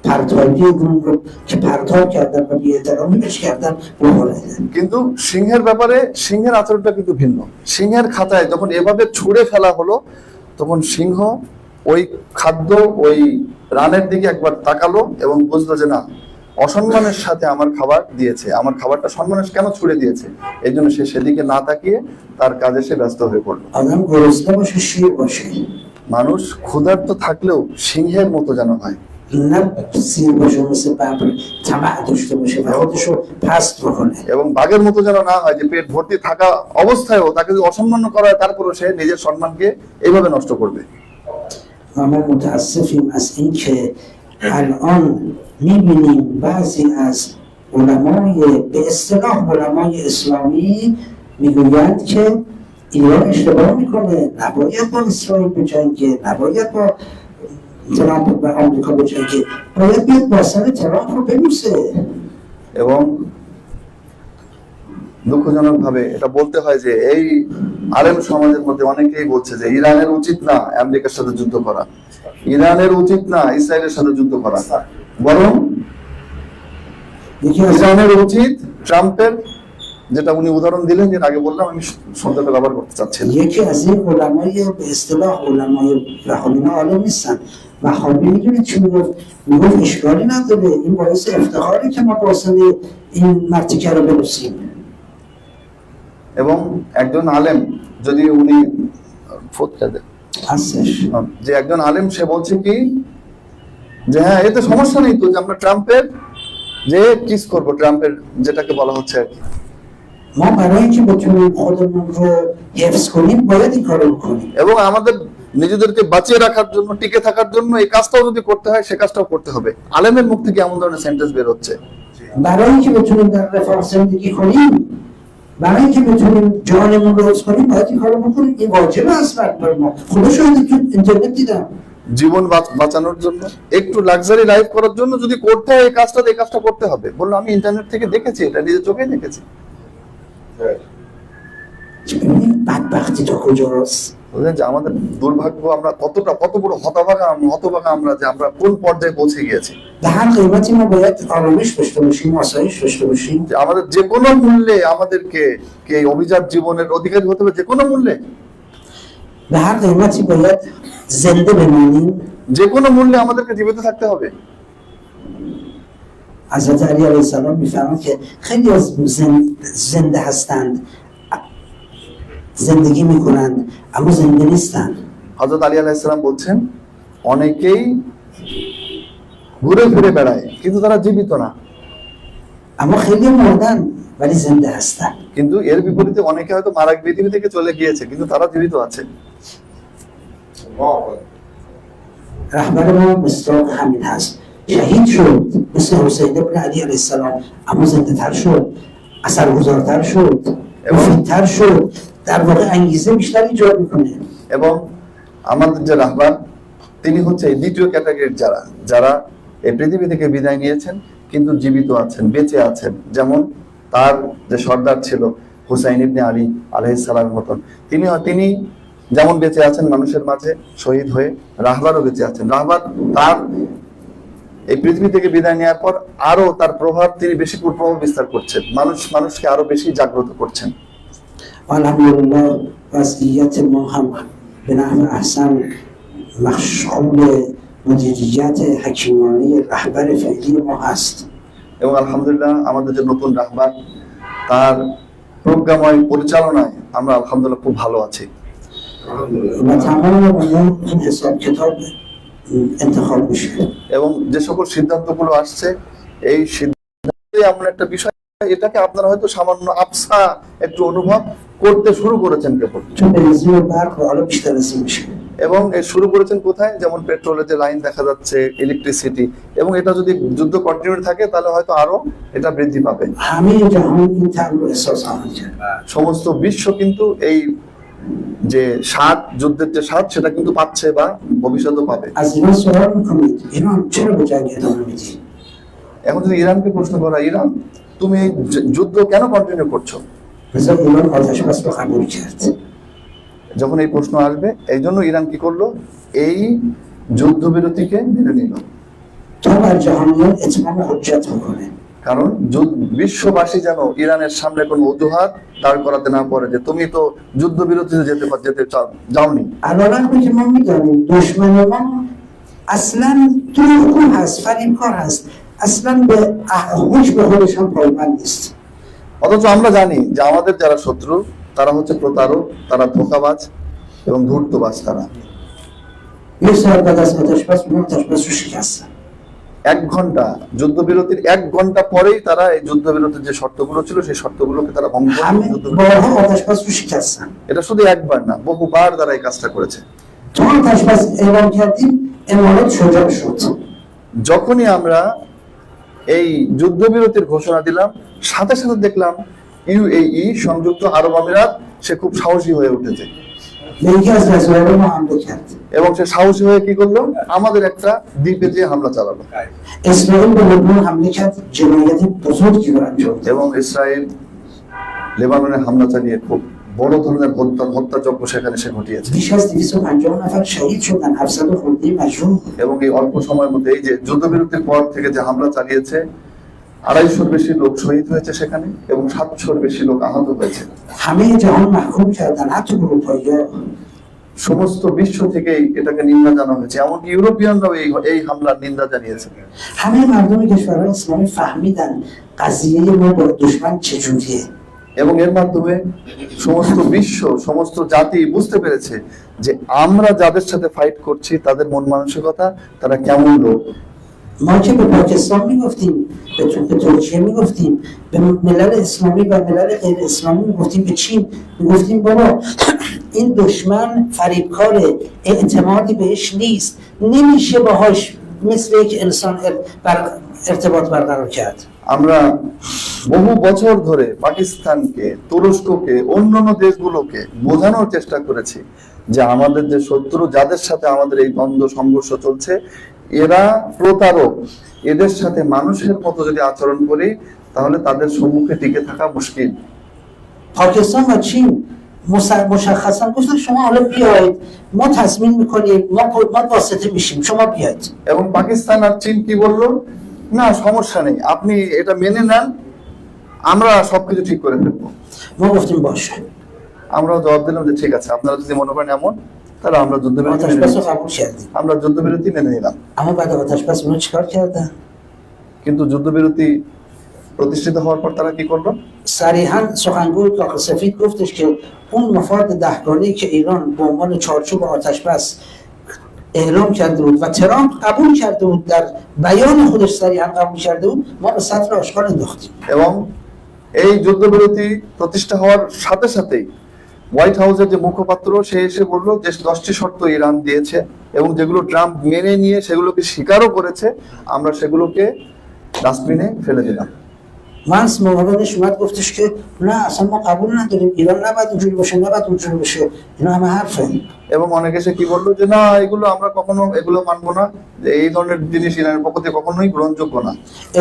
پرتابی رون رو که پرتاب کردن و بی احترامی بهش کردن بخوره. কিন্তু সিংহের ব্যাপারে সিংহের আচরণটা কিন্তু ভিন্ন। সিংহের খাঁচায় যখন এভাবে ছুঁড়ে ফেলা হলো তখন সিংহ ওই খাদ্য, ওই রানের দিকে একবার তাকালো এবং বুঝলো যে না, অসম্মানের সাথে আমার খাবার দিয়েছে, আমার খাবারটা সম্মানের কেন ছুড়ে দিয়েছে, এই জন্য সে সেদিকে না তাকিয়ে তার কাজে সে ব্যস্ত হয়ে পড়লো। آدم گرسنه باشه شیر باشه، মানুষ ক্ষুধার্ত থাকলেও সিংহের মতো যেন হয়, نه سیر باشه مثل ببر طمع داشته باشه و خودش رو پست بکنه. এবং বাঘের মতো যেন না হয় যে পেট ভর্তি থাকা অবস্থায়ও তাকে যদি অসম্মান করা হয় তারপরও সে নিজের সম্মানকে এইভাবে নষ্ট করবে। و ما متاسفیم از این که الان میبینیم بعضی از علمای به اصطلاح علمای اسلامی میگویند که ایران اشتباه میکنه، نباید با اسرائیل بجنگه، نباید با ترامپ و آمریکا بجنگه، باید بیاد باستان ترامپ رو ببوسه. এবং দুঃখজনক ভাবে এটা বলতে হয় যে এই আলেম সমাজের মধ্যে অনেকেই বলছে যে ইরানের উচিত না আমেরিকার সাথে যুদ্ধ করা, ইরানের উচিত না ইসরায়েলের সাথে যুদ্ধ করা, বরং ইরানের উচিত ট্রাম্পের, যেটা উনি উদাহরণ দিলেন, যেটা আগে বললাম, আমি শব্দটা ব্যবহার করতে চাচ্ছি না। یکی از این علمای به اصطلاح علمای رهانینا عالم نیستن و خب میدونید چی میگفت؟ میگفت اشکالی نداره، این باعث افتخاره که ما واسطه این مرتیکه رو برسیم. এবং একজন আলেম যদি উনি هستش যে একজন আলেম সে বলছে কি যে হ্যাঁ এতে সমস্যা নেই তো, যে আমরা ট্রাম্পের যে কিস করবো, ট্রাম্পের যেটাকে বলা হচ্ছে আর কি। ما برای اینکه بتونیم خودمون رو حفظ کنیم باید این کارو بکنیم. এবং আমাদের নিজেদেরকে বাঁচিয়ে রাখার জন্য, টিকে থাকার জন্য এই কাজটাও যদি করতে হয় সে কাজটাও করতে হবে। আলেমের মুখ থেকে এমন ধরনের সেন্টেন্স বের হচ্ছে। برای اینکه بتونیم در رفاه زندگی کنیم، برای اینکه بتونیم جانمون رو حفظ کنیم باید این کارو بکنیم. این واجبه اصلا بر ما. خدا شاهد تو اینترنت دیدم জীবন বাঁচানোর জন্য, একটু লাক্সারি লাইফ করার জন্য যদি করতে হয় এই কাজটা করতে হবে। বললো আমি ইন্টারনেট থেকে দেখেছি, এটা নিজের চোখে দেখেছি। ببینیم بدبختی تا کجاست. বুঝলেন যে আমাদের দুর্ভাগ্য, আমরা কত বড় হতভাগা আমরা, যে আমরা কোন পর্যায়ে পৌঁছে গিয়েছি। به هر قیمتی ما باید آرامش داشته باشیم، آسایش داشته باشیم. যে আমাদের যে কোনো মূল্যে আমাদেরকে এই অভিজাত জীবনের অধিকারী হতে হবে, যে কোনো মূল্যে। به هر قیمتی باید زنده بمانیم. যে কোনো مূল্যে আমাদেরকে জীবিত থাকতে হবে। حضرت علی علیه السلام میفرماد که خیلی از زنده هستند، زندگی میکنند اما زنده نیستند. হযরত আলী আলাইহিস সালাম বলছেন অনেকেই ঘুরে ফিরে বেড়ায় কিন্তু তারা জীবিত না, اما خیلی مردن ولی زنده هستند. কিন্তু এর বিপরীতে অনেকে হয়তো মারা পৃথিবী থেকে চলে গিয়েছে কিন্তু তারা জীবিত আছে। رهبر ما مصداق همین هست. شهید شد مثل حسین ابن علی علیه السلام اما زنده تر شد، اثرگذارتر شد، مفیدتر شد، در واقع انگیزه بیشتر ایجاد میکنه. এবং আমাদের যে রাহবার তিনি হচ্ছে এই দ্বিতীয় ক্যাটাগরির, যারা এই পৃথিবী থেকে বিদায় নিয়েছেন কিন্তু জীবিত আছেন, বেঁচে আছেন। যেমন তার যে সর্দার ছিল হুসাইন ইবনে আলী আলাইহিস সালামের মতন, তিনি যেমন বেঁচে আছেন মানুষের মাঝে শহীদ হয়ে, রাহবারও বেঁচে আছেন। রাহবার তার এই পৃথিবী থেকে বিদায় নেওয়ার পর আরো তার প্রভাব তিনি বেশি প্রভাব বিস্তার করছেন, মানুষকে আরো বেশি জাগ্রত করছেন। الحمدلله وضعیت ما هم به نحو احسن مشغول مدیریت حکیمانه رهبر فعلی ما هست. এবং আলহামদুলিল্লাহ আমাদের যে নতুন রাহবার তার প্রজ্ঞাময় পরিচালনায় আমরা আলহামদুলিল্লাহ খুব ভালো আছি। و تمام امور این حساب کتاب انتخاب میشه. এবং যে সকল সিদ্ধান্তগুলো আসছে এই সিদ্ধান্তে এমন একটা বিষয়, এটাকে আপনারা হয়তো সামান্য আবসা একটু অনুভব করতে শুরু করেছেন কেবল, چون بنزین و برق حالا بیشتر از این میشه. এবং এই শুরু করেছেন কোথায়? যেমন পেট্রোলের যে লাইন দেখা যাচ্ছে, ইলেকট্রিসিটি, এবং এটা যদি যুদ্ধ কন্টিনিউ থাকে তাহলে হয়তো আরো এটা বৃদ্ধি পাবে। همه جهان این تغییر رو احساس خواهند کرد. সমস্ত বিশ্ব কিন্তু এই যে স্বাদ, যুদ্ধের যে স্বাদ, সেটা কিন্তু পাচ্ছে বা ভবিষ্যতেও পাবে। از ایران سوال میکنید ایران چرا به جنگ ادامه میدی؟ এখন যদি ইরানকে প্রশ্ন করা, ইরান তুমি এই যুদ্ধ কেন কন্টিনিউ করছো? مثلا ایران آتش بس رو قبول کرد. যখন এই প্রশ্ন আসবে, এই জন্য ইরান কি করলো? এই যুদ্ধবিরতিকে মেনে নিল, تا بر جهانیان اتمام حجت بکنه. কারণ বিশ্ববাসী যেন ইরানের সামনে কোনো অজুহাত দাঁড় کراতে না পারে যে তুমি তো যুদ্ধবিরতিতে যেতে যাওনি। علیرغم که ما میدانیم دشمن ما اصلا دروغگو هست، فریبکار هست، اصلا به حکم خودشان پایبند نیست. অথচ আমরা জানি যে আমাদের যারা শত্রু তারা হচ্ছে প্রতারক, তারা ধোঁকাবাজ এবং ধূর্তবাজ। তারা یک ساعت بعد از آتش بس اون آتش بس رو شکستن. 1 ঘন্টা যুদ্ধবিরতির 1 ঘন্টা পরেই তারা এই যুদ্ধবিরতির যে শর্তগুলো ছিল সেই শর্তগুলোকে তারা ভঙ্গ করে همه بارها آتش بس رو شکستن. এটা শুধু একবার না, বহুবার তারা এই কাজটা করেছে। تا آتش بس اعلام کردیم امارات شجاع شد. যখনই আমরা এই যুদ্ধবিরতির ঘোষণা দিলাম, সাথে সাথে দেখলাম ইউএই, সংযুক্ত আরব আমিরাত, সে খুব সাহসী হয়ে উঠেছে به یکی از رضایای ما حمله کرد. এবং সে সাহসী হয়ে কি করলো? আমাদের একটা দ্বীপে যে হামলা চালালো। اسرائیل به لبنان حمله کرد، جنایت بزرگی رو انجام داد. এবং ইসরায়েল লেবাননে হামলা চালিয়ে খুব বড় ধরনের হত্যাযজ্ঞ সেখানে সে ঘটিয়েছে। بیش از 250 نفر شهید شدن، 700 خورده مجروح. এবং এই অল্প সময়ের মধ্যে এই যে যুদ্ধবিরতির পর থেকে যে হামলা চালিয়েছে, 250 বেশি লোক শহীদ হয়েছে সেখানে এবং 700 বেশি লোক আহত হয়েছে। همه جهان محکوم کردن، حتی اروپایی‌ها. সমস্ত বিশ্ব থেকেই এটাকে নিন্দা জানানো হয়েছে, এমনকি ইউরোপিয়ানরাও এই হামলার নিন্দা জানিয়েছে। همه مردم کشورهای اسلامی فهمیدن قضیه ما با دشمن چجوریه. এবং এর মাধ্যমে সমস্ত বিশ্ব, সমস্ত জাতি বুঝতে পেরেছে যে আমরা যাদের সাথে ফাইট করছি তাদের মন মানসিকতা, তারা কেমন লোক। ما که به پاکستان میگفتیم، به ترکیه میگفتیم، به ملل اسلامی و ملل غیر اسلامی میگفتیم، به چین میگفتیم بابا این دشمن فریبکاره، اعتمادی بهش نیست، نمیشه باهاش مثل یک انسان ارتباط برقرار کرد. আমরা বহু বছর ধরে পাকিস্তানকে, তুরস্ককে, অন্যান্য দেশগুলোকে বোঝানোর চেষ্টা করেছি যে আমাদের যে শত্রু, যাদের সাথে আমাদের এই দ্বন্দ্ব সংঘর্ষ চলছে, এরা প্রতারক। এদের সাথে মানুষের মতো যদি আচরণ করি তাহলে তাদের সম্মুখে টিকে থাকা মুশকিল। پاکستان و چین مشخصا گفتن شما حالا بیاید، ما تصمیم میکنیم، ما واسطه میشیم، شما بیاید. এবং পাকিস্তান আর চীন কি বললো, না সমস্যা নেই, আপনি এটা মেনে নেন, আমরা সবকিছু ঠিক করে ফেলবো। ما گفتیم باشه. আমরাও জবাব দিলাম যে ঠিক আছে, আপনারা যদি মনে করেন এমন, তাহলে আমরা যুদ্ধবিরতি آتش بس رو قبول کردیم. আমরা যুদ্ধবিরতি মেনে নিলাম। اما بعد آتش بس اونا چیکار کردن؟ কিন্তু যুদ্ধবিরতি প্রতিষ্ঠিত হওয়ার পর তারা কি করলো? صریحا سخنگوی کاخ سفید گفتش که اون مفاد 10گانه‌ای که ایران به عنوان چارچوب آتش بس اعلام کرده بود و ترامپ قبول کرده بود، در بیان خودش صریحا قبول کرده بود، ما به سطر آشکار انداختیم. এবং এই যুদ্ধবিরতি প্রতিষ্ঠা হওয়ার সাথে সাথেই হোয়াইট হাউসের যে মুখপাত্র, সে এসে বললো যে 10টি শর্ত ইরান দিয়েছে এবং যেগুলো ট্রাম্প মেনে নিয়ে সেগুলোকে স্বীকারও করেছে, আমরা সেগুলোকে ডাস্টবিনে ফেলে দিলাম। وانس معاونش اومد گفتش که نه اصلا ما قبول نداریم، ایران نباید اونجوری باشه، نباید اونجوری باشه. اینا همه حرفه. এবং অনেকে এসে কি বললো যে না, এগুলো আমরা কখনো এগুলো মানবো না, যে এই ধরনের জিনিস ইরানের পক্ষ থেকে কখনোই গ্রহণযোগ্য না।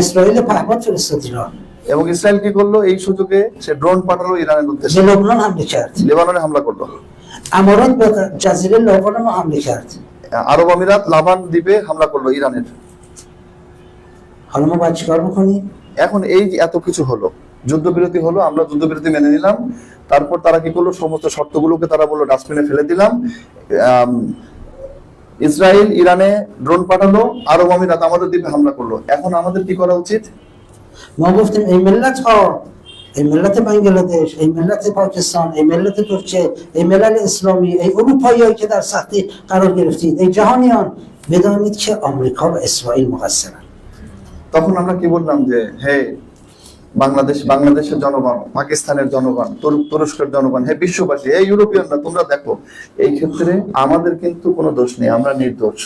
اسرائیل پهپاد فرستاد ایران. এবং ইসরায়েল কি করলো, এই সুযোগে সে ড্রোন পাঠালো ইরানের উদ্দেশ্যে, به لبنان حمله کرد. লেবাননে হামলা করলো। امارات به جزیره لاوان ما حمله کرد. আরব আমিরাত লাবান দ্বীপে হামলা করলো ইরানের। حالا ما باید چیکار بکنیم؟ এখন এই যে এত কিছু হলো, যুদ্ধবিরতি হলো, আমরা যুদ্ধবিরতি মেনে নিলাম, তারপর তারা কি করলো, সমস্ত শর্তগুলোকে তারা বললো ডাস্টবিনে ফেলে দিলাম। ইসরায়েল ইরানে ড্রোন পাঠালো, আরব আমিরাত আমাদের দ্বীপে হামলা করলো। এখন আমাদের কি করা উচিত? ما گفتیم ای ملت ها، ای ملت بنگلادش، ای ملت پاکستان، ای ملت ترکیه، ای ملل اسلامی، ای اروپاییایی که در سختی قرار گرفتید، ای جهانیان، بدانید که آمریکا و اسرائیل مقصرن. তখন আমরা কি বললাম যে হে বাংলাদেশের জনগণ, পাকিস্তানের জনগণ, তুরস্কের জনগণ, হে বিশ্ববাসী, হে ইউরোপিয়ানরা, তোমরা দেখো এই ক্ষেত্রে আমাদের কিন্তু কোনো দোষ নেই, আমরা নির্দোষ।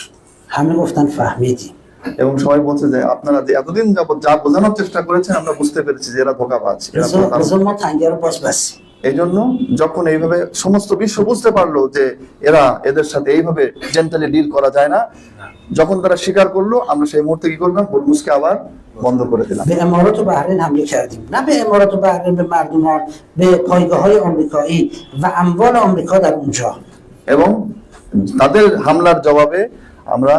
همه گفتن فهمیدیم. এবং সবাই বলছে যে আপনারা যে এতদিন যাবত যা বোঝানোর চেষ্টা করেছেন আমরা বুঝতে পেরেছি যে এরা ধোঁকাবাজ, এরা প্রতারক। بذار ما تنگه رو باز بسیم. এই জন্য যখন এইভাবে সমস্ত বিশ্ব বুঝতে পারলো যে এদের সাথে এইভাবে জেন্টালি ডিল করা যায় না, যখন তারা স্বীকার করলো, আমরা সেই মুহূর্তে কি করলাম, হরমুজকে আবার বন্ধ করে দিলাম। به امارات و بحرین حمله کردیم، نه به امارات و بحرین، به مردمان، به پایگاه‌های آمریکایی و اموال آمریکا در اونجا. এবং তাদের হামলার জবাবে আমরা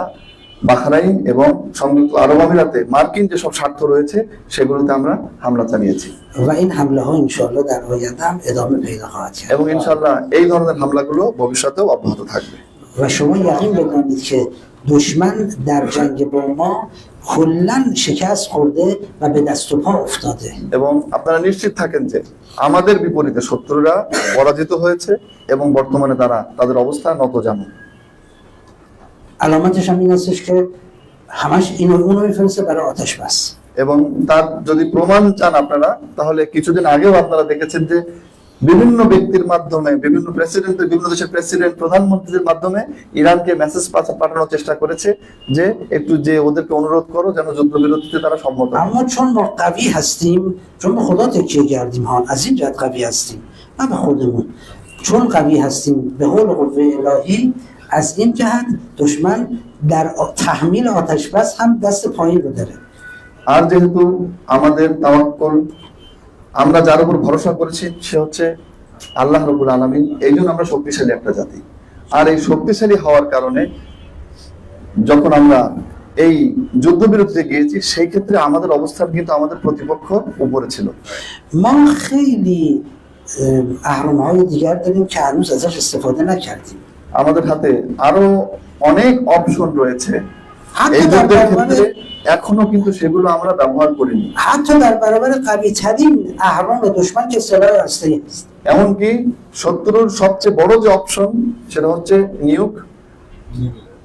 বাহরাইন এবং সংযুক্ত আরব আমিরাতে মার্কিন যেসব স্বার্থ রয়েছে সেগুলোতে আমরা হামলা চালিয়েছি। و این حمله ها انشاءالله در آینده هم ادامه پیدا خواهد کرد. এবং ইনশাআল্লাহ এই ধরনের হামলাগুলো ভবিষ্যতেও অব্যাহত থাকবে। و شما یقین بدانید که دشمن در جنگ با ما کلاً شکست خورده و به دست و پا افتاده. এবং আপনারা নিশ্চিত থাকেন যে আমাদের বিপরীতে শত্রুরা পরাজিত হয়েছে এবং বর্তমানে তাদের অবস্থা নতজানু। علامتش هم این هستش که همش اینو اونو میفرسته برای آتش بس. এবং তার যদি প্রমাণ চান আপনারা, তাহলে কিছুদিন আগেও আপনারা দেখেছেন যে বিভিন্ন ব্যক্তির মাধ্যমে, বিভিন্ন দেশের প্রেসিডেন্ট, প্রধানমন্ত্রীদের মাধ্যমে ইরানকে মেসেজ পাঠানোর চেষ্টা করেছে যে একটু যে ওদেরকে অনুরোধ করো যেন যুদ্ধবিরতিতে তারা সম্মত হয়। اما چون ما قوی هستیم، چون به خدا تکیه کردیم ها، از این جهت قوی هستیم، نه به خودمون، چون قوی هستیم به حول قوه الهی، از این جهت دشمن در تحمیل آتش بس هم دست پایین رو داره. আর যেহেতু আমাদের তাওয়াক্কুল, আমরা যার উপর ভরসা করেছি সে হচ্ছে আল্লাহ রাব্বুল আলামিন, এই জন্য আমরা শক্তিশালী একটা জাতি। আর এই শক্তিশালী হওয়ার কারণে যখন আমরা এই যুদ্ধবিরতিতে গিয়েছি, সেই ক্ষেত্রে আমাদের অবস্থান কিন্তু আমাদের প্রতিপক্ষ উপরে ছিল। ما خیلی اهرم‌های دیگر داریم که هنوز ازش استفاده نکردیم. আমাদের হাতে আরো অনেক অপশন রয়েছে حتی এই در যুদ্ধের برابر ক্ষেত্রে, এখনো কিন্তু সেগুলো আমরা ব্যবহার করিনি। حتی در برابر قوی‌ترین اهرم دشمن که سلاح هسته‌ای است. এমনকি শত্রুর সবচেয়ে বড় যে অপশন সেটা হচ্ছে নিউক,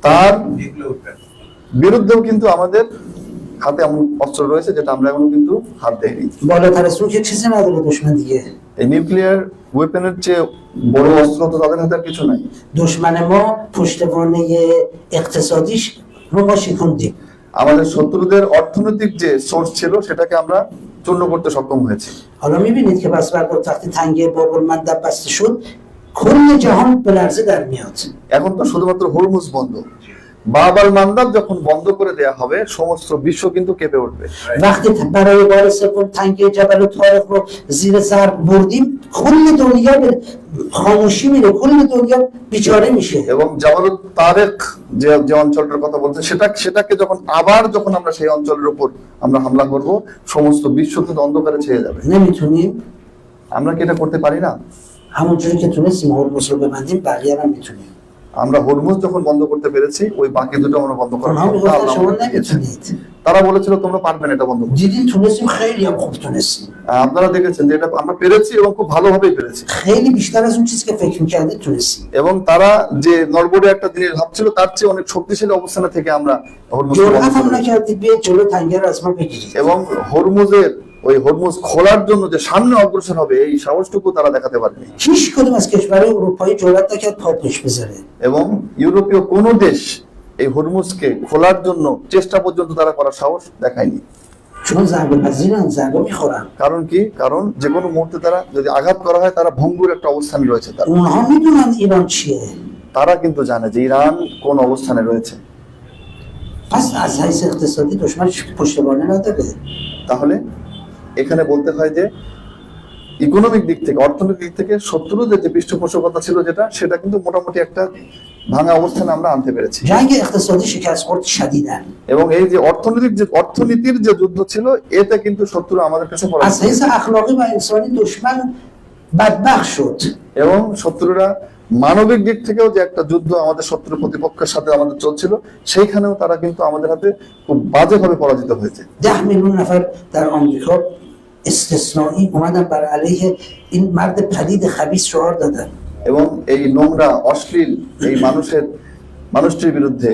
তার বিরুদ্ধেও কিন্তু আমাদের হাতে এমন অস্ত্র রয়েছে যেটা আমরা এখনো কিন্তু হাত দেইনি। بالاتر از اون که چیزی نداره دشمن دیگه. এই নিউক্লিয়ার ওয়েপনের চেয়ে বড় অস্ত্র তো তাদের হাতে আর কিছু নাই। دشمن ما پشتوانه اقتصادیش رو ما شکوندیم. আমাদের শত্রুদের অর্থনৈতিক যে সোর্স ছিল সেটাকে আমরা চূর্ণ করতে সক্ষম হয়েছি। حالا می‌بینید که پس بعد وقتی تنگه باب المندب بسته شد کل جهان به لرزه در میاد. এখন তো শুধুমাত্র হরমুজ বন্ধ, বাব আল মান্দাব যখন বন্ধ করে দেয়া হবে সমস্ত বিশ্ব কিন্তু কেঁপে উঠবে। وقتی برای بار سوم تنگه جبل طارق رو زیر سر بردیم کل دنیا به خاموشی میره، کل دنیا بیچاره میشه. এবং জাবালুত তারেক যে যে অঞ্চলটার কথা বলছে সেটাকে যখন আমরা সেই অঞ্চলের উপর আমরা হামলা করব, সমস্ত বিশ্ব কিন্তু অন্ধকারে ছেয়ে যাবে। نمیتونیم আমরা কি এটা করতে পারি না? همونجوری که تونستیم هرمز رو ببندیم بقیه هم میتونیم. আমরা হরমুজ যখন বন্ধ করতে পেরেছি, ওই বাকি দুটো আমরা বন্ধ করার اونها ক্ষমতা میگفتن আল্লাহ شما আমাদের দিয়েছে। نمیتونید. তারা বলেছিল তোমরা পারবে না এটা বন্ধ করতে। دیدین تونستیم، خیلی هم خوب تونستیم. আপনারা দেখেছেন যে এটা আমরা পেরেছি এবং খুব ভালোভাবেই পেরেছি। خیلی بیشتر از اون چیزی که فکر می‌کردید تونستیم. এবং তারা যে নড়বড়ে একটা জিনিস ভাবছিল তার চেয়ে অনেক শক্তিশালী অবস্থানে থেকে আমরা হরমুজ جرأت هم نکردید بیاید جلو تنگه رو از ما بگیرید. এবং হরমুজ খোলার জন্য যে সামনে অগ্রসর হবে এই সাহসটুকু তারা দেখাতে পারেনি। هیچ کدوم از کشورهای اروپایی جرأت نکرد پا پیش بذاره. এবং ইউরোপীয় কোনো দেশ এই হরমুজকে খোলার জন্য চেষ্টা পর্যন্ত তারা করার সাহস দেখায়নি। چون ضربه پذیرن، ضربه میخورن. কারণ কি? কারণ যে কোনো মুহূর্তে তারা যদি আঘাত করা হয় তারা ভঙ্গুর একটা অবস্থানে রয়েছে। اونها میدونن ایران چیه. তারা কিন্তু জানে যে ইরান কোন অবস্থানে রয়েছে। پس از حیث اقتصادی دشمن پشتوانه نداره. তাহলে এখানে বলতে হয় যে ইকোনমিক দিক থেকে, অর্থনৈতিক দিক থেকে শত্রুদের যে পৃষ্ঠপোষকতা ছিল সেটা কিন্তু মোটামুটি একটা ভাঙা অবস্থানে আমরা আনতে পেরেছি। جنگ اقتصادی شکست خورد شدیداً. এবং এই যে অর্থনীতির যে যুদ্ধ ছিল এতে কিন্তু শত্রু আমাদের কাছে از পরাজিত حیث اخلاقی و انسانی دشمن بدبخت شد. এবং শত্রুরা মানবিক দিক থেকেও যে একটা যুদ্ধ আমাদের শত্রু প্রতিপক্ষের সাথে আমাদের চলছিল, সেইখানেও তারা কিন্তু আমাদের হাতে খুব বাজেভাবে পরাজিত হয়েছে। 10 میلیون نفر در آمریکا استثنایی اومدن بر علیه این مرد پلید خبیث شعار دادن. এবং এই নোংরা অশ্লীল এই মানুষটির বিরুদ্ধে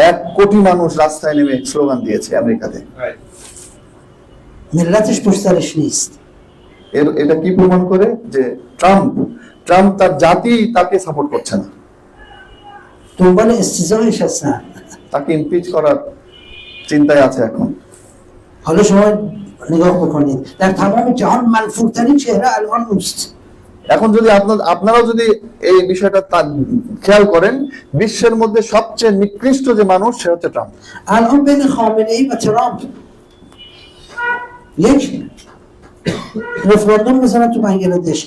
1 কোটি মানুষ রাস্তায় নেমে স্লোগান দিয়েছে আমেরিকাতে। ملتش پشت سرش نیست. এটা কি প্রমাণ করে? যে ট্রাম্প তার জাতি তাকে সাপোর্ট করছে না, دنبال استیضاحش هستن. তাকে ইমপিচ করার চিন্তায় আছে এখন। حالا شما نگاه بکنید در تمام جهان منفورترین چهره الان اوست. এখন যদি আপনারাও যদি এই বিষয়টা খেয়াল করেন, বিশ্বের মধ্যে সবচেয়ে নিকৃষ্ট যে মানুষ সে হচ্ছে ট্রাম্প। الان بین خامنه ای و ترامپ یک رفراندوم میزنن تو بنگلادش،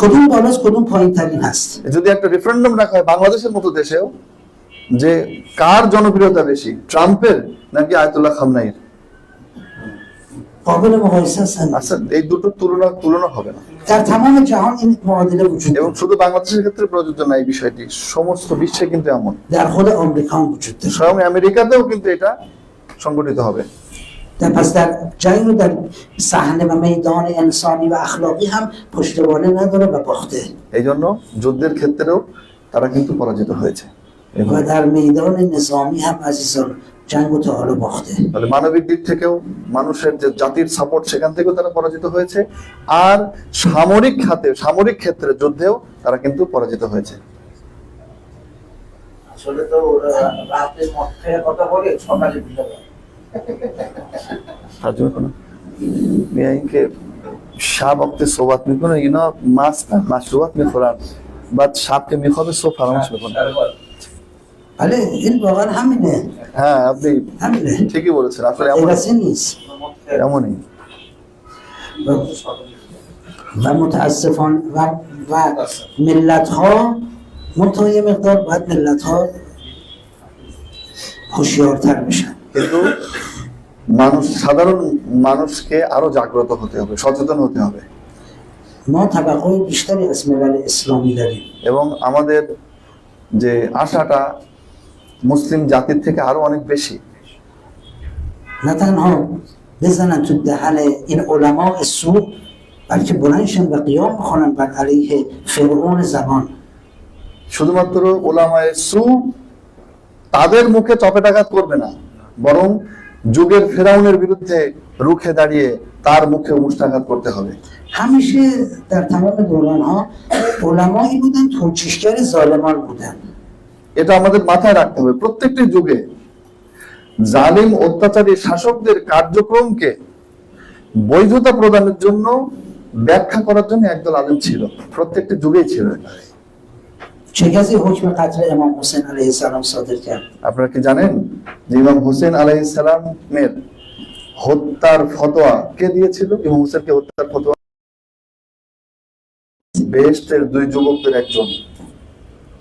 کدوم بالاست کدوم پایین ترین هست. যদি একটা রেফারেন্ডাম রাখা হয় বাংলাদেশের মতো দেশেও, যে কার জনপ্রিয়তা বেশি, ট্রাম্পের নাকি আয়াতুল্লাহ খামনাইর, قابل مقایسه هستن. আচ্ছা এই দুটো তুলনা হবে না। در تمام جهان این معادله وجود এবং داره. শুধু বাংলাদেশের ক্ষেত্রে প্রযোজ্য না এই বিষয়টি, সমস্ত বিশ্বে কিন্তু এমন। در خود آمریکا هم وجود داره. স্বয়ং আমেরিকাতেও কিন্তু এটা সংগঠিত হবে। پس در جنگ و در صحنه و میدان انسانی و اخلاقی هم پشتوانه نداره و باخته. এই জন্য যুদ্ধের ক্ষেত্রেও তারা কিন্তু পরাজিত হয়েছে। و در میدان نظامی هم عزیزان جنگ و تا حالا باخته. তাহলে মানবিক দিক থেকেও মানুষের যে জাতির সাপোর্ট সেখান থেকেও তারা পরাজিত হয়েছে, আর সামরিক ক্ষেত্রে যুদ্ধেও তারা কিন্তু পরাজিত হয়েছে। আসলে তো ওরা রাতে মদ খেয়ে কথা বলে, সকালে ভিড় হয়। ترجمه کنم میگن که شب وقتی صحبت میکنه اینا مستن، مشروبات میخورن، بعد شب که میخوابه صبح فراموش میکنه। بله این واقعا همینه. হ্যাঁ আপনি همینه. ঠিকই বলেছেন, আসলে غیر از این نیست. এমনই। و متاسفانه و ملت ها منتها یه مقدار باید ملت ها هوشیارتر بشن. কিন্তু সাধারণ মানুষকে আরো জাগ্রত হতে হবে, সচেতন হতে হবে। ما توقع بیشتری از ملل اسلامی داریم এবং আমাদের যে আশাটা মুসলিম জাতির থেকে আরো অনেক বেশি। نه تنها بزنن تو دهن این علماء سوء بلکه بلندشن و قیام بکنن بر علیه فرعون زمان. শুধুমাত্র ওলামায়ে সু তাদের মুখে চপেটাঘাত করবে না, বরং যুগের ফেরাউনের বিরুদ্ধে রুখে দাঁড়িয়ে তার মুখে মুষ্টাঘাত করতে হবে। همیشه در تمام دوران ها علمایی بودن توجیهگر ظالمان بودن. এটা আমাদের মাথায় রাখতে হবে। প্রত্যেকটি যুগে জালিম অত্যাচারী শাসকদের কার্যক্রমকে বৈধতা প্রদানের জন্য, ব্যাখ্যা করার জন্য একদল আলেম ছিল, প্রত্যেকটি যুগেই ছিল। چه کسی حکم قتل امام حسین علیه السلام صادر کرد؟ আপনারা কি জানেন যে ইমাম হোসেন আলাইহিস সালামের হত্যার ফতোয়া কে দিয়েছিল? ইমাম হোসেনকে হত্যার ফতোয়া বেহেশতের দুই যুবকদের একজন।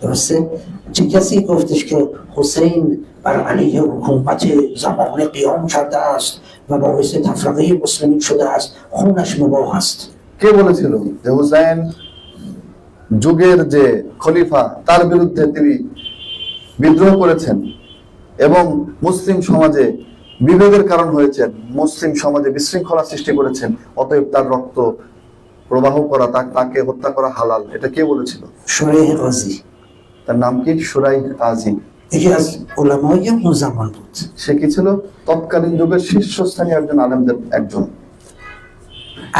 درسته؟ چه کسی گفتش که حسین بر علیه حکومت زمان قیام کرده است و باعث تفرقه مسلمین شده است، خونش مباح است؟ কে বলেছিল যে হুসাইন যুগের যে খলিফা তার বিরুদ্ধে তিনি বিদ্রোহ করেছেন এবং মুসলিম সমাজে বিভেদের কারণ হয়েছেন, মুসলিম সমাজে বিশৃঙ্খলা সৃষ্টি করেছেন, অতএব তার রক্ত প্রবাহ করা, তাকে হত্যা করা হালাল? এটা কে বলেছিল? شریح قاضی তার নাম কি? শুরাইহ কাজী। یکی از علمای اون زمان بود. সে কি ছিল? তৎকালীন যুগের শীর্ষস্থানীয় একজন আলেমদের একজন।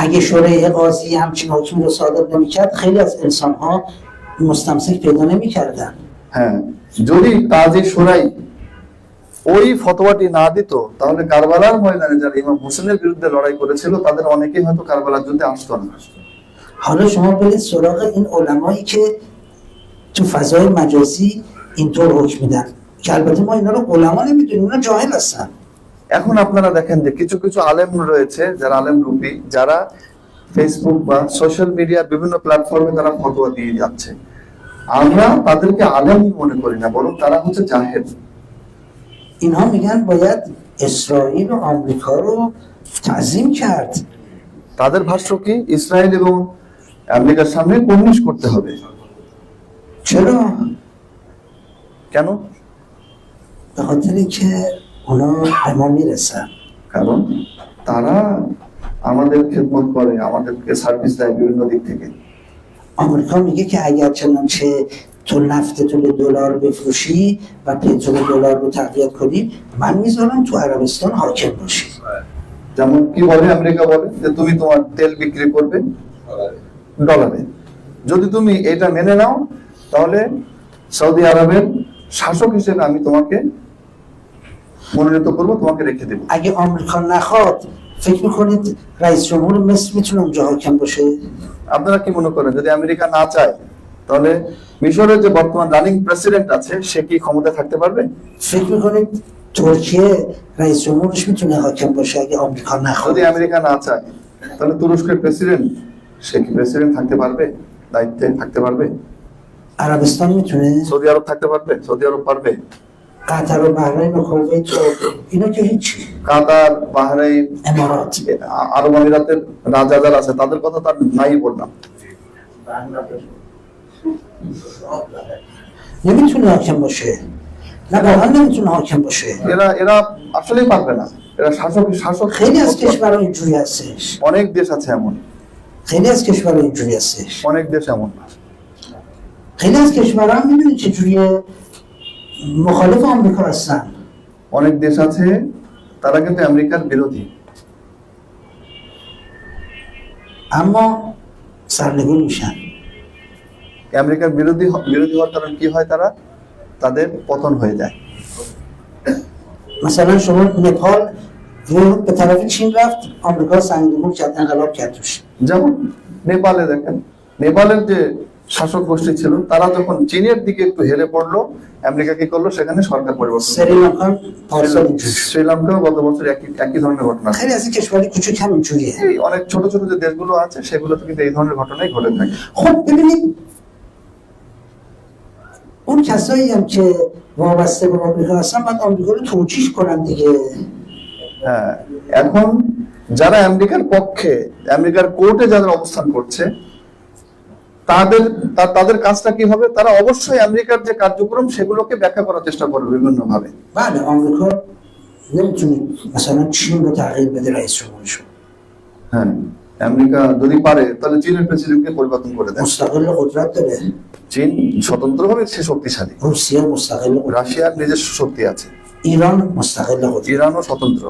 اگه شریح قاضی همچین حکمی رو صادر نمی‌کرد خیلی از انسان‌ها مستمسک پیدا نمی‌کردن. হ্যাঁ, যদি কাজী শুরাই ওই ফতোয়াটি না দিত তাহলে কারবালার ময়দানে যারা ইমাম হোসেনের বিরুদ্ধে লড়াই করেছিল তাদের অনেকেই হয়তো কারবালার যুদ্ধে আসতো না। حالا شما برید سراغ این علمایی که تو فضای مجازی اینطور حکم میدن که البته ما اینا رو علما نمیدونیم، اونا جاهل هستن. এখন আপনারা দেখেন যে কিছু কিছু আলেম রয়েছে যারা আলেম রূপী, যারা ফেসবুক বা সোশ্যাল মিডিয়ার বিভিন্ন প্ল্যাটফর্মে তারা ফতোয়া দিয়ে যাচ্ছে। আমরা তাদেরকে আলেমই মনে করি না, বরং তারা হচ্ছে জাহেল। اینها میگن باید اسرائیل و آمریکا رو تعظیم کرد. তাদের ভাষ্য কি? ইসরায়েল এবং আমেরিকার সামনে কর্নিশ করতে হবে। چرا؟ কেন? به خاطر اینکه اونا به ما میرسن. কারণ তারা আমাদের খেদমত করে, আমাদেরকে সার্ভিস দেয় বিভিন্ন দিক থেকে। آمریکا میگه که اگر چنانچه تو نفت تو به دلار بفروشی و پترول دلار رو تقویت کنی، من میذارم تو عربستان حاکم باشی. যেমন কি বলে আমেরিকা বলে যে তুমি তোমার তেল বিক্রি করবে ডলারে, যদি তুমি এটা মেনে নাও তাহলে সৌদি আরবের শাসক হিসেবে আমি তোমাকে মনোনীত করবো, তোমাকে রেখে দেবো। اگه آمریکا نخواد فکر میکنید رئیس جمهور مصر میتونه اونجا حاکم باشه؟ আপনারা কি মনে করেন যদি আমেরিকা না চায় তাহলে মিশরের যে বর্তমান রানিং প্রেসিডেন্ট আছে সে কি ক্ষমতা থাকতে পারবে? فکر میکنید ترکیه رئیس جمهورش میتونه حاکم باشه اگه آمریکا نخواد؟ যদি আমেরিকা না চায় তাহলে তুরস্কের প্রেসিডেন্ট সে কি প্রেসিডেন্ট থাকতে পারবে, দায়িত্বে থাকতে পারবে? عربستان میتونه؟ সৌদি আরব থাকতে পারবে? সৌদি আরব পারবে? قطر و بحرین و کویت و اینا که هیچی. কাতার, বাহরাইন, امارات আরব আমিরাতের রাজা যারা আছে তাদের কথা তার নাই বললাম। বাংলাদেশ نمیتونه حاکم باشه. نه واقعا نمیتونه حاکم باشه. এরা আসলেই পারবে না। এরা শাসক خیلی از کشورها اینجوری هستش. অনেক দেশ আছে এমন, خیلی از کشورها اینجوری هستش. অনেক দেশ এমন। خیلی از کشورها هم میدونید چجوریه؟ مخالف آمریکا هستن. অনেক দেশ আছে তারা কিন্তু আমেরিকার বিরোধী, اما سرنگون میشن. আমেরিকার বিরোধী হওয়ার কারণ কি হয়? তাদের পতন হয়ে যায়। مثلا شما نپال رو به طرف چین رفت، آمریکا سرنگون کرد، انقلاب کرد توش. যেমন নেপালে দেখেন, নেপালের যে শাসক গোষ্ঠী ছিল, তারা যখন চীনের দিকে একটু হেরে পড়লো, আমেরিকা কি করলো, সেখানে সরকার পরিবর্তন করলো। سریلانکا پارسال اینجوری شد. শ্রীলঙ্কাও গত বছর একই ধরনের ঘটনা। خیلی از این کشورهای کوچیک هم اینجوریه. এই অনেক ছোট ছোট যে দেশগুলো আছে সেগুলোতে কিন্তু এই ধরনের ঘটনাই ঘটে থাকে। خب ببینید اون کسایی هم که وابسته به آمریکا هستن باید آمریکا رو توجیه کنن دیگه. হ্যাঁ, এখন যারা আমেরিকার পক্ষে, আমেরিকার কোর্টে যারা অবস্থান করছে, তাদের কাজটা কি হবে? তারা অবশ্যই আমেরিকার যে কার্যক্রম সেগুলোকে ব্যাখ্যা করার চেষ্টা করবে বিভিন্ন ভাবে। بله آمریکا نمیتونه مثلا چین رو تغییر بده رئیس جمهورشو. হ্যাঁ, আমেরিকা যদি পারে তাহলে চীনের প্রেসিডেন্টকে পরিবর্তন করে দেয়। مستقل قدرت داره. চীন স্বতন্ত্রভাবে সে শক্তিশালী। روسیه مستقل قدرت. রাশিয়ার নিজস্ব শক্তি আছে। ایران مستقل قدرت. ইরানও স্বতন্ত্র।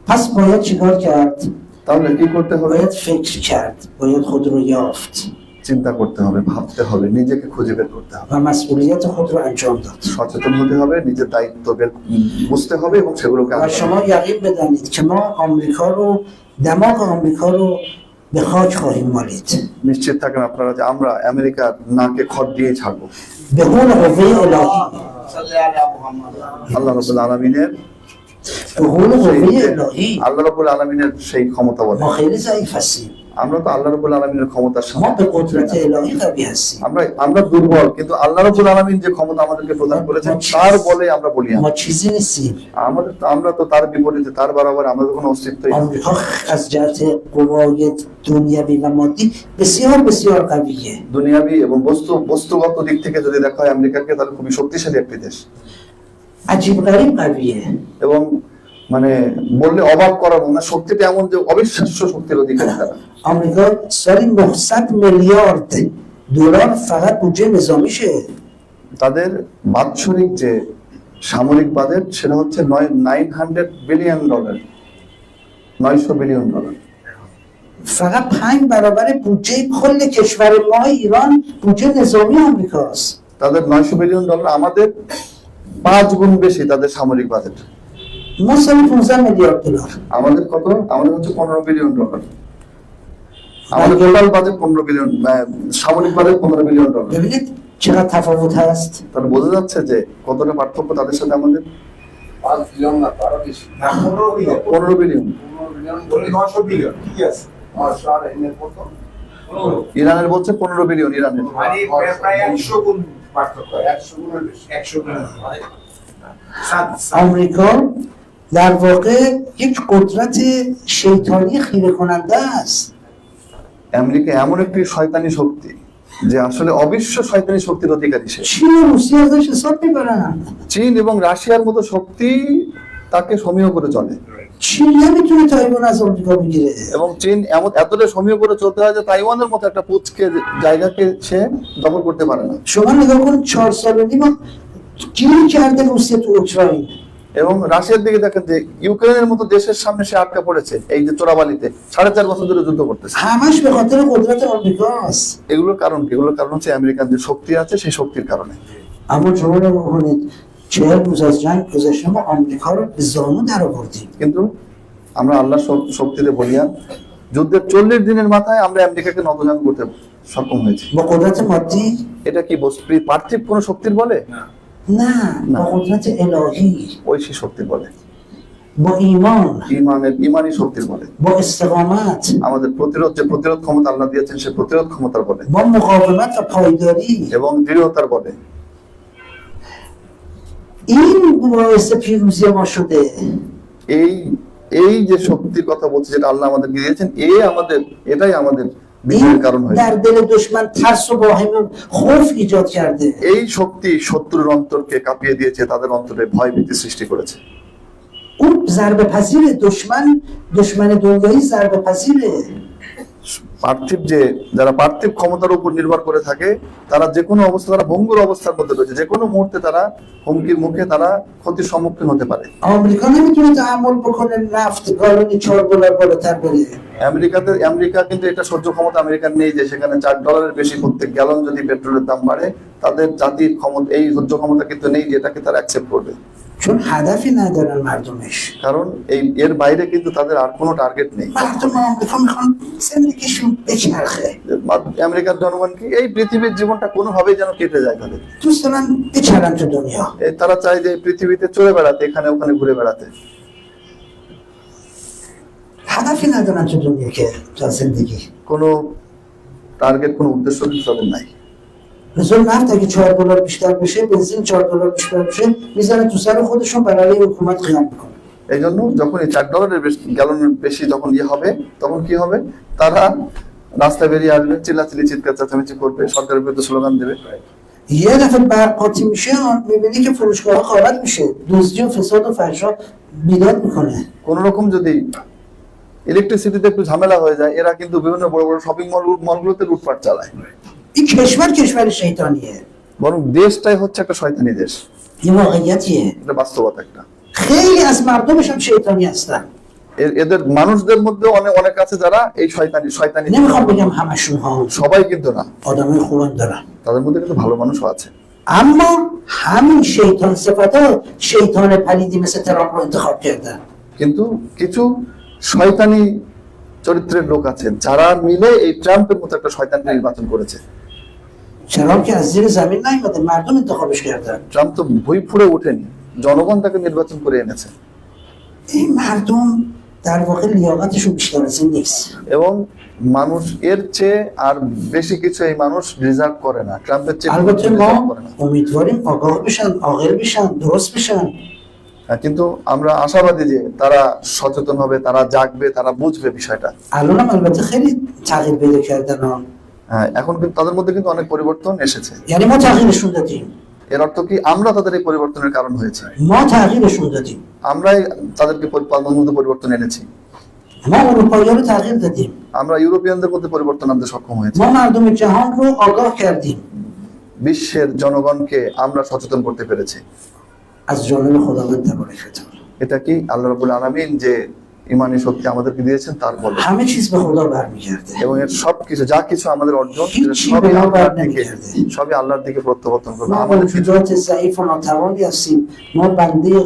پس باید چیکار کرد؟ তাহলে কি করতে হবে? باید فکر کرد. باید خود رو یافت চিন্তা করতে হবে, ভাবতে হবে, নিজেকে খুঁজে বের করতে হবে, و مسئولیت خود رو انجام داد. সচেতন হতে হবে, নিজের দায়িত্ব বুঝতে হবে এবং সেগুলোকে و شما یقین بدانید که ما آمریکا رو، دماغ آمریکا رو به خاک خواهیم مالید. নিশ্চিত থাকেন আপনারা যে আমরা আমেরিকার নাকে খড় দিয়ে ছাড়বো। به قول قوه الهی. صلی علی محمد আল্লাহ রাব্বুল আলামিনের به قول قوه الهی. আল্লাহ রাব্বুল আলামিনের সেই ক্ষমতা বলে। ما خیلی ضعیف هستیم. আমরা তো আল্লাহ রাব্বুল আলামিনের ক্ষমতার ما সামনে, به قدرت الهی قوی هستیم. আমরা দুর্বল, কিন্তু আল্লাহ রাব্বুল আলামিন যে ক্ষমতা আমাদেরকে প্রদান করেছেন তার বলে আমরা বলিয়ান। ما چیزی نیستیم. আমরা তো তার বিপরীতে, তার বরাবর আমাদের কোনো অস্তিত্বই নেই। آمریکا از جهت قوای دنیوی و مادی بسیار بسیار قویه. দুনিয়াবি এবং বস্তুগত দিক থেকে যদি দেখা হয় আমেরিকাকে, তাহলে খুবই শক্তিশালী একটি দেশ عجیب غریب قویه. এবং মানে বললে অবাক করার মতো শক্তিটা এমন যে অবিশ্বাস্য শক্তির অধিকারী তারা। آمریکا سالی 900 میلیارد دلار فقط بودجه نظامیشه. তাদের বাৎসরিক যে সামরিক বাজেট সেটা হচ্ছে $900 বিলিয়ন, $900 বিলিয়ন। فقط 5 برابر بودجه کل کشور ما ایران بودجه نظامی آمریکاست. তাদের $900 বিলিয়ন, আমাদের 5 গুণ বেশি তাদের সামরিক বাজেট। ما سالی 15 میلیارد دلار. আমাদের কত? আমাদের হচ্ছে $15 বিলিয়ন। আমাদের টোটাল বাজেট 15 বিলিয়ন, সামরিক বাজেট $15 বিলিয়ন। ببینید چقدر تفاوت هست. তাহলে বোঝা যাচ্ছে যে কতটা পার্থক্য তাদের সাথে আমাদের। 5 বিলিয়ন না, আরো বেশি। না, 15 বিলিয়ন। 15 বিলিয়ন। 15 বিলিয়ন বলে 900 বিলিয়ন। ইয়েস। আর এর কত? 15। ইরানের বলছে 15 বিলিয়ন। ইরানের মানে প্রায় 100 গুণ পার্থক্য, 100 গুণের বেশি। 100 গুণ। آمریکا در واقع یک قدرت شیطانی خیره کننده است. আমেরিকা এমন একটি শয়তানি শক্তি যে আসলে অবিশ্ব শয়তানি শক্তির অধিকারী সে। چین و روسیه ازش حساب میبرن. চীন এবং রাশিয়ার মতো শক্তি তাকে সমীহ করে চলে چین نمیتونه تایوان از آمریکا بگیره. এবং চীন এতটা সমীহ করে চলতে হয় যে তাইওয়ানের মতো একটা পুচকে জায়গাকে সে দখল করতে পারে না। شما نگاه کن 4 سال و نیم گیر کرده روسیه تو اوکراین. এবং রাশিয়ার দিকে দেখেন যে ইউক্রেনের মতো দেশের সামনে সে আটকা পড়েছে এই যে চোরাবালিতে 4.5 বছর ধরে যুদ্ধ করতেছে। همش به خاطر قدرت آمریکاست. এগুলোর কারণ কি? এগুলোর কারণ হচ্ছে আমেরিকান যে শক্তি আছে সেই শক্তির কারণে। اما شما نگاه کنید 40 روز از جنگ گذشته ما آمریکا رو به زانو در آوردیم. কিন্তু আমরা আল্লাহর শক্তিতে বলিয়ান যুদ্ধের 40 দিনের মাথায় আমরা আমেরিকাকে নতজানু করতে সক্ষম হয়েছি। با قدرت مادی؟ এটা কি পার্থিব কোন শক্তির বলে? نه، با قدرت الهی. ঐশী শক্তির বলে, با ایمان، ইমানি শক্তির বলে, با استقامت، আমাদের প্রতিরোধ ক্ষমতা আল্লাহ দিয়েছেন সে প্রতিরোধ ক্ষমতার বলে با مقاومت و پایداری. এবং দৃঢ়তার বলে। این باعث پیروزی ما شده. এই যে শক্তির কথা বলছি যেটা আল্লাহ আমাদেরকে দিয়েছেন এটাই আমাদের বিজয়ের কারণ হয়েছে। در دل دشمن ترس و واهمه و خوف ایجاد کرده. এই শক্তি শত্রুর অন্তরকে কাঁপিয়ে দিয়েছে, তাদের অন্তরে ভয় ভীতি সৃষ্টি করেছে। اون ضربه پذیره. دشمن دنیایی ضربه پذیره. যারা পার্থিব ক্ষমতার উপর নির্ভর করে থাকে তারা যে কোনো অবস্থা, তারা ভঙ্গুর অবস্থার মধ্যে রয়েছে, যে কোনো মুহূর্তে তারা হুমকির মুখে তারা ক্ষতির সম্মুখীন হতে পারে। آمریکا نمیتونه تحمل بکنه نفت گالونی $4 بالاتر بره. আমেরিকা কিন্তু এটা সহ্য ক্ষমতা আমেরিকার নেই যে সেখানে $4 বেশি প্রত্যেক গ্যালন যদি পেট্রোলের দাম বাড়ে, তাদের জাতির ক্ষমতা এই সহ্য ক্ষমতা কিন্তু নেই যে এটাকে তারা অ্যাকসেপ্ট করবে। چون هدفی ندارن مردمش. কারণ এর বাইরে কিন্তু তাদের আর কোনো টার্গেট নেই। مردم آمریکا میخوان زندگیشون بچرخه. আমেরিকার জনগণ কি এই পৃথিবীর জীবনটা কোনোভাবেই যেন কেটে যায় তাদের। دوست دارن بچرن تو دنیا. তারা চায় যে পৃথিবীতে চলে বেড়াতে, এখানে ওখানে ঘুরে বেড়াতে। هدفی ندارن تو دنیا که تا زندگی. কোনো টার্গেট, কোনো উদ্দেশ্য কিন্তু তাদের নাই। مثلا نفت اگه $4 بیشتر بشه، بنزین $4 بیشتر بشه، میزنه تو سر خودشون برای حکومت قیام میکنه. এই জন্য যখন এই $4 গ্যালনের বেশি যখন হবে, তখন কি হবে? তারা রাস্তায় বেরিয়ে আসবে, চিল্লাচিল্লি চিৎকার চেঁচামেচি করবে, সরকারের বিরুদ্ধে স্লোগান দেবে। یه دفعه برق قاطی میشه، میبینی که فروشگاه‌ها خراب میشه، دزدی و فساد و فحشا بیداد میکنه. কোন রকম যদি ইলেকট্রিসিটিতে একটু ঝামেলা হয়ে যায়, এরা কিন্তু বিভিন্ন বড় বড় শপিং মলগুলোতে লুটপাট চালায়। این کشور شیطانیه. বরং দেশটাই হচ্ছে একটা শয়তানি দেশ। این واقعیتیه. এটা বাস্তবতা একটা। خیلی از مردمش هم شیطانی هستن. এদের মানুষদের মধ্যে অনেক আছে যারা এই শয়তানি نمیخوام بگم همشون ها، সবাই কিন্তু না, آدمای خوبم دارن. তাদের মধ্যে কিন্তু ভালো মানুষও আছে। اما همین شیطان صفتا شیطان پلیدی مثل ترامپ رو انتخاب کردن. কিন্তু কিছু শয়তানি চরিত্রের লোক আছে যারা মিলে এই ট্রাম্পের মতো একটা শয়তানকে নির্বাচন করেছে। ترامپ که از زیر زمین نیومده، مردم انتخابش کردن. ট্রাম্প তো ভুঁই ফুঁড়ে ওঠেনি, জনগণ তাকে নির্বাচন করে এনেছে। این مردم در واقع لیاقتشون بیشتر از این نیست. এবং মানুষ এর চেয়ে আর বেশি কিছু এই মানুষ রিজার্ভ করে না, ট্রাম্পের চেয়ে البته deserve ما করে না। امیدواریم آگاه بشن، عاقل بشن، درست بشن. কিন্তু আমরা আশাবাদী যে তারা সচেতন হবে, তারা জাগবে, তারা বুঝবে বিষয়টা। الانم البته خیلی تغییر پیدا کردن ها. হ্যাঁ, এখন কিন্তু তাদের মধ্যে কিন্তু অনেক পরিবর্তন এসেছে। یعنی ما تغییرشون دادیم. এর অর্থ কি? আমরা তাদের এই পরিবর্তনের কারণ হয়েছে, ما تغییرشون دادیم. আমরাই তাদেরকে মধ্যে পরিবর্তন এনেছি। ما اروپایی‌ها رو تغییر دادیم. আমরা ইউরোপিয়ানদের মধ্যে পরিবর্তন আনতে সক্ষম হয়েছি। ما مردم جهان رو آگاه کردیم. বিশ্বের জনগণকে আমরা সচেতন করতে পেরেছি। از جانب خداوند تبارک و تعالی. এটা কি আল্লাহ রাব্বুল আলামিন যে ইমানি শক্তি আমাদেরকে দিয়েছেন তার বলে। همه چیز به خدا برمیگرده. এবং এর সবকিছু যা কিছু আমাদের অর্জন هیچ چیز به ما برنمیگرده. সবই আল্লাহর দিকে প্রত্যাবর্তন করবে। ما আমাদের কিছু موجودات ضعیف و ناتوانی هستیم. ما بنده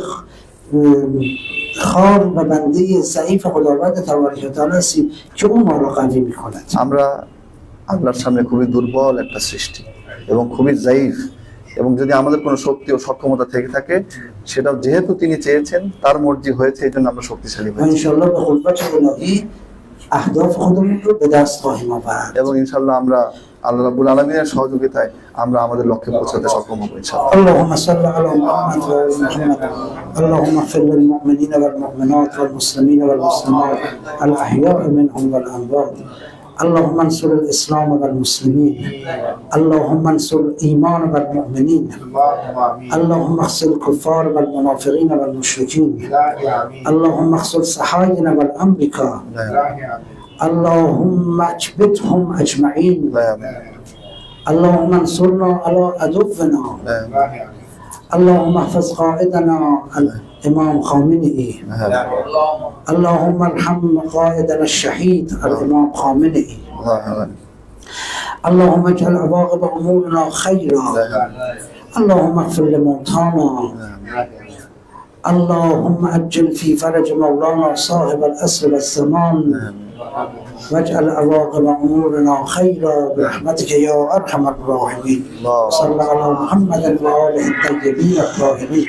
خار و بنده ضعیف خداوند تبارک و تعالی هستیم که اون ما رو قوی میکند. আমরা আল্লাহর সামনে খুবই দুর্বল একটা সৃষ্টি এবং খুবই জাইফ, এবং যদি আমাদের কোনো শক্তি ও সক্ষমতা থেকে থাকে, সেটা যেহেতু তিনি চেয়েছেন, তার মর্জি হয়েছে, এই জন্য আমরা শক্তিশালী و হয়েছি। انشالله به قدرت الهی اهداف خودمون رو به دست خواهیم آورد. এবং ইনশাআল্লাহ আমরা আল্লাহ রাব্বুল আলামিনের সহযোগিতায় আমরা আমাদের লক্ষ্যে পৌঁছাতে সক্ষম হব ইনশাআল্লাহ। اللهم صل على محمد وآل محمد. اللهم اغفر للمؤمنين والمؤمنات والمسلمين والمسلمات الأحياء منهم والأموات. اللهم انصر الإسلام والمسلمين. اللهم انصر الإيمان والمؤمنين. اللهم اغسل الكفار والمنافقين والمشركين. اللهم اغسل صهاينة والأمريكا. اللهم اكبتهم أجمعين. اللهم انصرنا على عدونا. اللهم احفظ قائدنا الإمام خامنئي. اللهم ارحم قائدنا الشهيد الإمام خامنئي. اللهم اجعل عواقب أمورنا خيرا. اللهم اغفر لموتانا. اللهم أجل في فرج مولانا صاحب الأسر والزمان، واجعل عواقب أمورنا خيرا برحمتك يا أرحم الراحمين. صلى على محمد وآله الطيبين الطاهرين.